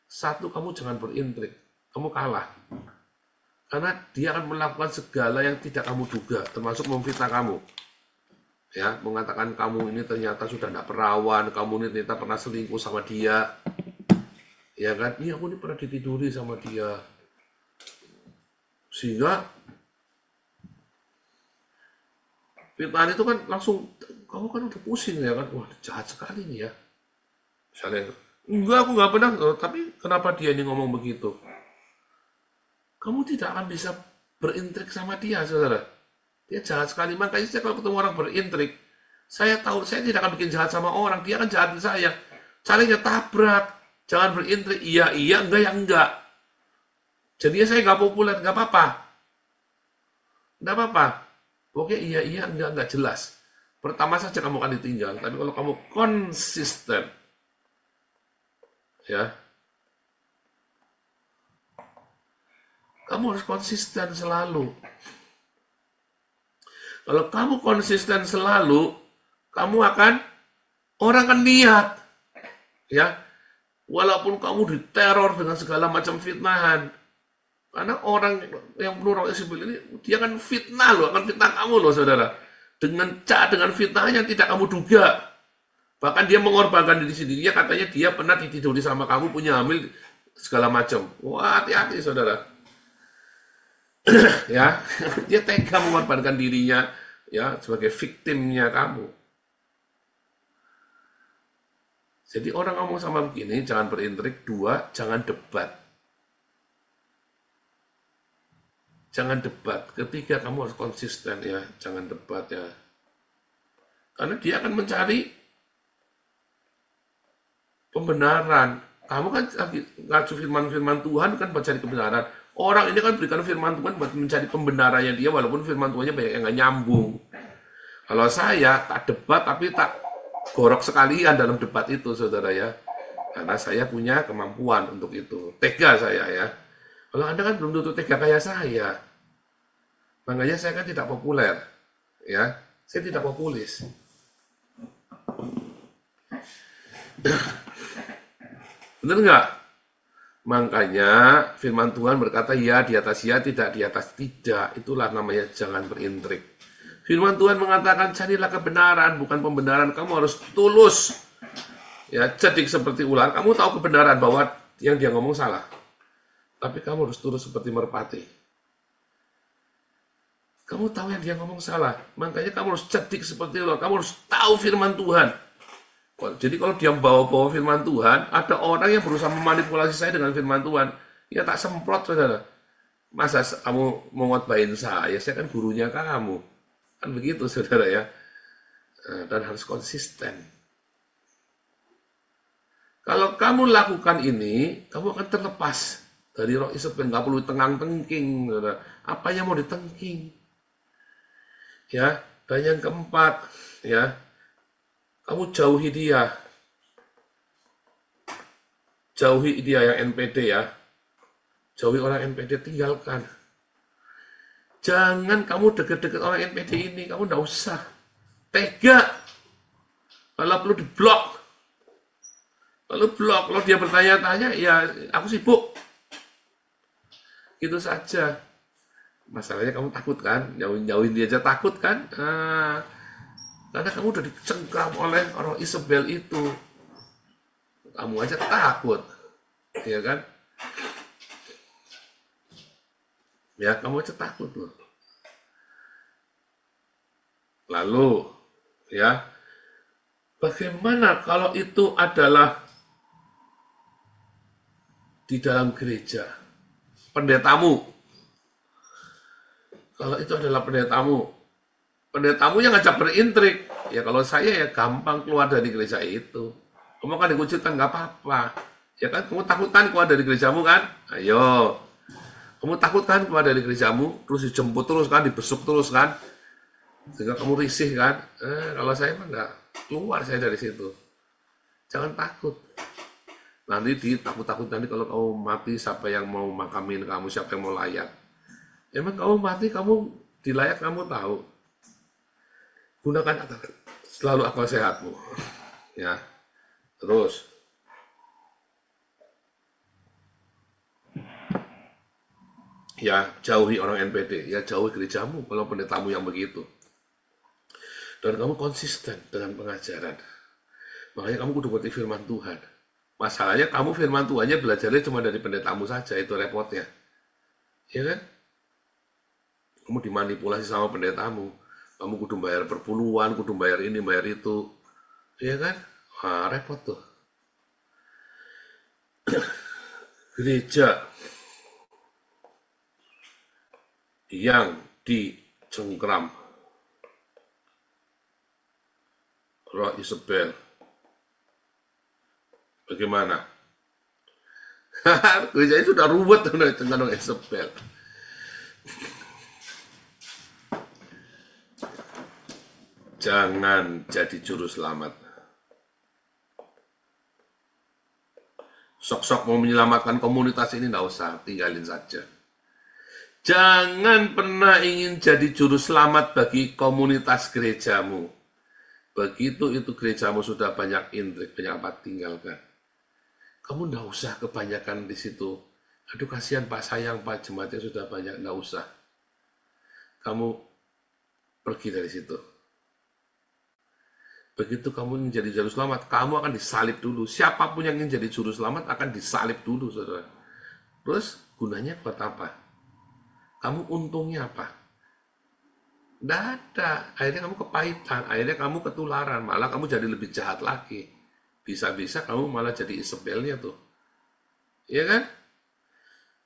1, kamu jangan berintrik, kamu kalah. Karena dia akan melakukan segala yang tidak kamu duga, termasuk memfitnah kamu. Ya, mengatakan kamu ini ternyata sudah tidak perawan, kamu ini ternyata pernah selingkuh sama dia. Ya kan, ini aku ini pernah ditiduri sama dia. Sehingga fitnah itu kan langsung, kamu kan udah pusing ya kan, wah jahat sekali nih ya. Misalnya, enggak aku nggak pernah, tapi kenapa dia ini ngomong begitu? kamu tidak akan bisa berintrik sama dia, saudara. Dia jahat sekali. Makanya saya kalau ketemu orang berintrik, saya tahu saya tidak akan bikin jahat sama orang. Dia akan jahatin saya. Caranya tabrak. Jangan berintrik. Iya, iya, enggak, ya enggak. Jadinya saya nggak populer, nggak apa-apa. Nggak apa-apa. Oke, iya, iya, enggak jelas. Pertama saja kamu akan ditinggal. Tapi kalau kamu konsisten, ya, kamu harus konsisten selalu. Kalau kamu konsisten selalu, orang akan lihat, ya, walaupun kamu diteror dengan segala macam fitnahan, karena orang yang penuh roh Isabel ini, dia akan fitnah loh, akan fitnah kamu loh, saudara, dengan fitnahnya yang tidak kamu duga. Bahkan dia mengorbankan diri sendiri, katanya dia pernah ditiduri sama kamu, punya hamil segala macam. Wah, hati-hati, saudara. Ya, dia tega mengorbankan dirinya, ya, sebagai victimnya kamu. Jadi orang ngomong sama begini, jangan berintrik. 2, jangan debat. Jangan debat. 3, kamu harus konsisten, ya, jangan debat, ya. Karena dia akan mencari pembenaran. Kamu kan lagi ngacu firman Tuhan kan buat cari kebenaran. Orang ini kan berikan firman Tuhan buat mencari pembenarannya dia, walaupun firman Tuhannya banyak yang nggak nyambung. Kalau saya tak debat, tapi tak gorok sekalian dalam debat itu, saudara, ya. Karena saya punya kemampuan untuk itu. Tega saya, ya. Kalau Anda kan belum tentu tega kayak saya. Makanya saya kan tidak populer, ya. Saya tidak populis. Benar nggak? Makanya firman Tuhan berkata ya di atas ya, tidak di atas tidak. Itulah namanya jangan berintrik. Firman Tuhan mengatakan carilah kebenaran, bukan pembenaran. Kamu harus tulus. Ya, cerdik seperti ular. Kamu tahu kebenaran bahwa yang dia ngomong salah. Tapi kamu harus tulus seperti merpati. Kamu tahu yang dia ngomong salah. Makanya kamu harus cerdik seperti ular. Kamu harus tahu firman Tuhan. Jadi kalau dia bawa firman Tuhan, ada orang yang berusaha memanipulasi saya dengan firman Tuhan. Ya tak semprot, saudara. Masa kamu mau ngotbahin saya kan gurunya kamu. Kan begitu, saudara, ya. Dan harus konsisten. Kalau kamu lakukan ini, kamu akan terlepas dari roh Isabel. Nggak perlu tengang-tengking, saudara. Apa yang mau ditengking? Ya, dan yang keempat, ya, kamu jauhi dia. Jauhi dia yang NPD, ya. Jauhi orang NPD, tinggalkan. Jangan kamu deket-deket orang NPD ini, kamu nggak usah. Tega. Kalau perlu diblok. Lalu blok, kalau dia bertanya-tanya, ya aku sibuk. Itu saja. Masalahnya kamu takut kan? Jauhin dia aja takut kan? Karena kamu udah dicengkram oleh orang Isabel itu. Kamu aja takut. Ya kan? Ya, kamu aja takut loh. Lalu, ya, bagaimana kalau itu adalah di dalam gereja? Pendetamu. Kalau itu adalah pendetamu yang ngajak berintrik. Ya kalau saya ya gampang keluar dari gereja itu. Kamu kan dikucilkan nggak apa-apa. Ya kan, kamu takut kan keluar dari gerejamu kan? Ayo. Kamu takut kan keluar dari gerejamu, terus dijemput terus kan, dibesuk terus kan? Sehingga kamu risih kan? Kalau saya mah nggak keluar saya dari situ. Jangan takut. Nanti ditakut-takut nanti kalau kamu mati, siapa yang mau makamin kamu, siapa yang mau layak. Emang kamu mati, kamu dilayak, kamu tahu. Gunakan selalu akal sehatmu. Ya. Terus. Ya, jauhi orang NPD. Ya, jauhi gerejamu kalau pendetamu yang begitu. Dan kamu konsisten dengan pengajaran. Makanya kamu kudu ngerti firman Tuhan. Masalahnya kamu firman Tuhannya belajarnya cuma dari pendetamu saja, itu repotnya. Ya kan? Kamu dimanipulasi sama pendetamu. Kamu kudu bayar perpuluhan, kudu bayar ini, bayar itu. Ya kan? Wah, repot tuh. Gereja yang dicengkram roh Isabel. Bagaimana? Gerejanya sudah ruwet dengan roh Isabel. Jangan jadi juru selamat. Sok-sok mau menyelamatkan komunitas ini, nggak usah, tinggalin saja. Jangan pernah ingin jadi juru selamat bagi komunitas gerejamu. Begitu itu gerejamu sudah banyak intrik, banyak apa, tinggalkan. Kamu nggak usah kebanyakan di situ. Aduh kasihan Pak, sayang Pak, jemaatnya sudah banyak, nggak usah. Kamu pergi dari situ. Begitu kamu ingin jadi juru selamat, kamu akan disalib dulu. Siapapun yang ingin jadi juru selamat akan disalib dulu, saudara. Terus gunanya buat apa? Kamu untungnya apa? Nggak ada. Akhirnya kamu kepahitan, akhirnya kamu ketularan, malah kamu jadi lebih jahat lagi. Bisa-bisa kamu malah jadi Isabelnya tuh. Iya kan?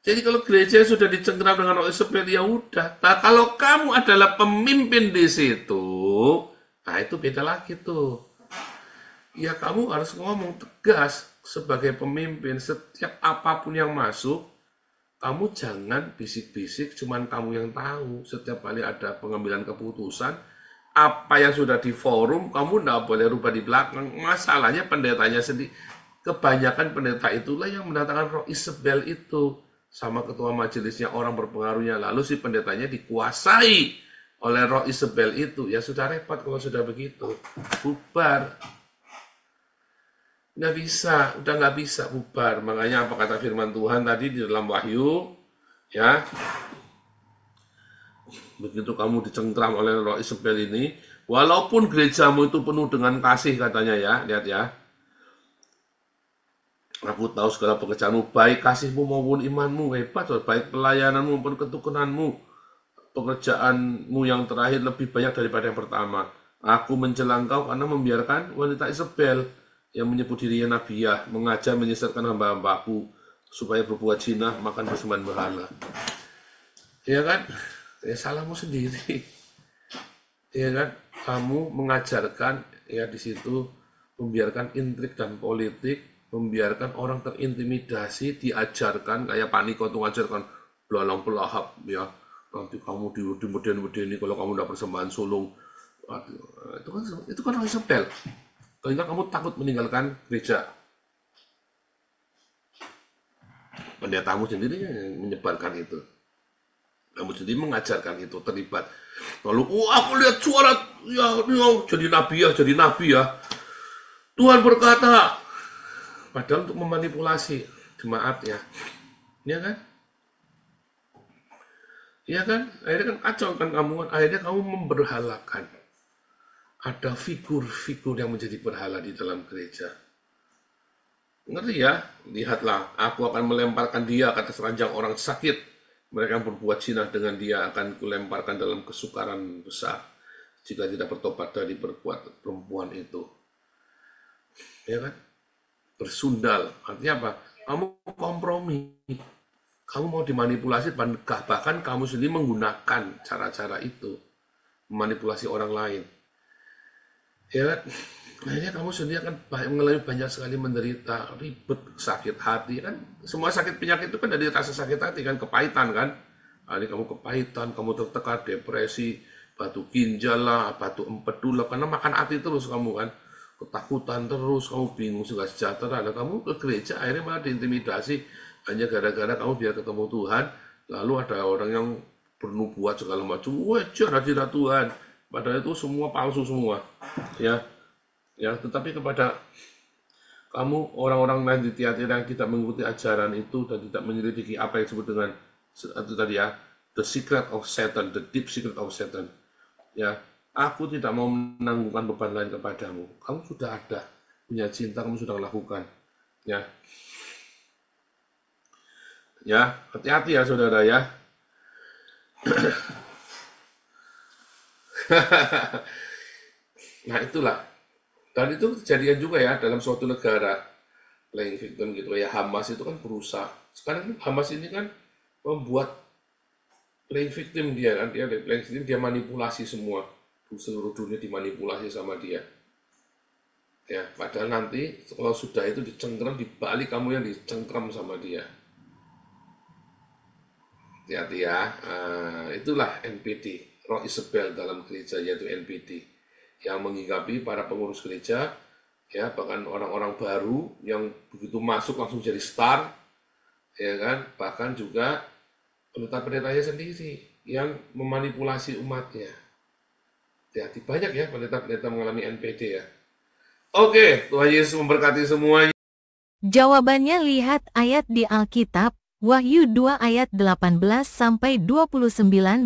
Jadi kalau gereja sudah dicengkeram dengan roh Isabel, ya udah. Nah, kalau kamu adalah pemimpin di situ, nah itu beda lagi tuh. Ya kamu harus ngomong tegas sebagai pemimpin. Setiap apapun yang masuk, kamu jangan bisik-bisik, cuman kamu yang tahu. Setiap kali ada pengambilan keputusan, apa yang sudah di forum, kamu nggak boleh rubah di belakang. Masalahnya pendetanya sendiri. Kebanyakan pendeta itulah yang mendatangkan roh Isabel itu. Sama ketua majelisnya, orang berpengaruhnya. Lalu si pendetanya dikuasai oleh roh Isabel itu. Ya sudah repot kalau sudah begitu. Bubar. Nggak bisa, udah nggak bisa bubar. Makanya apa kata firman Tuhan tadi di dalam Wahyu, ya, begitu kamu dicengkram oleh roh Isabel ini, walaupun gerejamu itu penuh dengan kasih katanya ya, lihat ya. Aku tahu segala pekerjaanmu, baik kasihmu maupun imanmu, hebat, baik pelayananmu maupun ketukunanmu, pekerjaanmu yang terakhir lebih banyak daripada yang pertama. Aku mencela engkau karena membiarkan wanita Isabel yang menyebut dirinya nabiah, mengajar menyesatkan hamba-hambaku supaya berbuat zina, makan persembahan berhala. Ya kan? Ya salahmu sendiri. Ya kan? Kamu mengajarkan ya di situ, membiarkan intrik dan politik, membiarkan orang terintimidasi, diajarkan kayak Pak Niko tuh ngajarkan belalang pelahap ya, nanti kamu di beden-beden kalau kamu udah persembahan sulung. Itu kan roh Isabel. Sehingga kamu takut meninggalkan gereja. Pendetamu sendiri yang menyebarkan itu. Kamu sendiri mengajarkan itu, terlibat. Lalu, aku lihat suara, ya, jadi nabi ya. Tuhan berkata, padahal untuk memanipulasi jemaat ya. Iya kan? Iya kan? Akhirnya kan kacau kan kamu, akhirnya kamu memberhalakan. Ada figur-figur yang menjadi berhala di dalam gereja. Ngerti ya? Lihatlah, aku akan melemparkan dia ke atas ranjang orang sakit. Mereka yang berbuat zina dengan dia akan kulemparkan dalam kesukaran besar. Jika tidak bertobat dari berbuat perempuan itu. Ya kan? Bersundal. Artinya apa? Kamu kompromi. Kamu mau dimanipulasi, bahkan kamu sendiri menggunakan cara-cara itu. Memanipulasi orang lain. Ya kan? Akhirnya kamu sendiri akan mengalami banyak sekali menderita, ribet, sakit hati kan. Semua sakit penyakit itu kan dari rasa sakit hati kan, kepahitan kan. Ini kamu kepahitan, kamu tertekan, depresi, batu ginjal lah, batu empedu lah, karena makan hati terus kamu kan. Ketakutan terus, kamu bingung, segala sejahtera. Nah, kamu ke gereja akhirnya malah diintimidasi hanya gara-gara kamu biar ketemu Tuhan. Lalu ada orang yang bernubuat segala macam, wajar hadirat Tuhan. Padahal itu semua palsu semua, ya. Ya, tetapi kepada kamu orang-orang lain di Tiatira yang tidak mengikuti ajaran itu dan tidak menyelidiki apa yang disebut dengan itu tadi ya, the secret of Satan, the deep secret of Satan. Ya, aku tidak mau menanggungkan beban lain kepadamu. Kamu sudah ada, punya cinta, kamu sudah lakukan. Ya, ya, hati-hati ya saudara ya. Nah itulah, dan itu kejadian juga ya dalam suatu negara playing victim gitu ya. Hamas itu kan berusaha, sekarang Hamas ini kan membuat playing victim dia kan, dia playing victim, dia manipulasi semua, seluruh dunia dimanipulasi sama dia. Ya, padahal nanti kalau sudah itu dicengkram, dibalik kamu yang dicengkram sama dia. Hati-hati ya. Itulah NPD, Roh Isabel dalam gereja, yaitu NPD, yang mengingkapi para pengurus gereja, ya, bahkan orang-orang baru yang begitu masuk langsung jadi star, ya kan, bahkan juga pendeta-pendetanya sendiri yang memanipulasi umatnya. Hati-hati, banyak ya pendeta-pendeta mengalami NPD ya. Oke, Tuhan Yesus memberkati semuanya. Jawabannya lihat ayat di Alkitab, Wahyu 2 ayat 18-29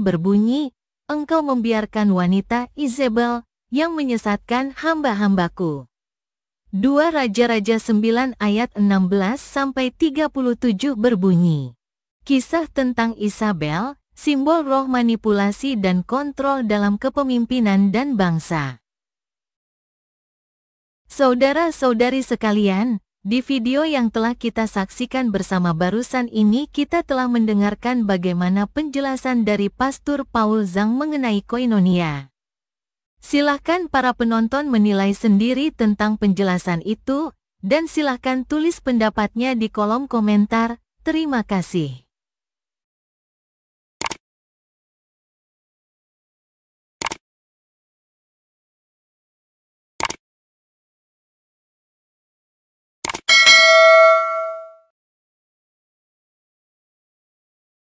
berbunyi, engkau membiarkan wanita Izebel yang menyesatkan hamba-hambaku. 2 Raja-Raja 9 ayat 16-37 berbunyi, kisah tentang Isabel, simbol roh manipulasi dan kontrol dalam kepemimpinan dan bangsa. Saudara-saudari sekalian, di video yang telah kita saksikan bersama barusan ini kita telah mendengarkan bagaimana penjelasan dari Pastor Paul Zhang mengenai koinonia. Silahkan para penonton menilai sendiri tentang penjelasan itu, dan silahkan tulis pendapatnya di kolom komentar. Terima kasih.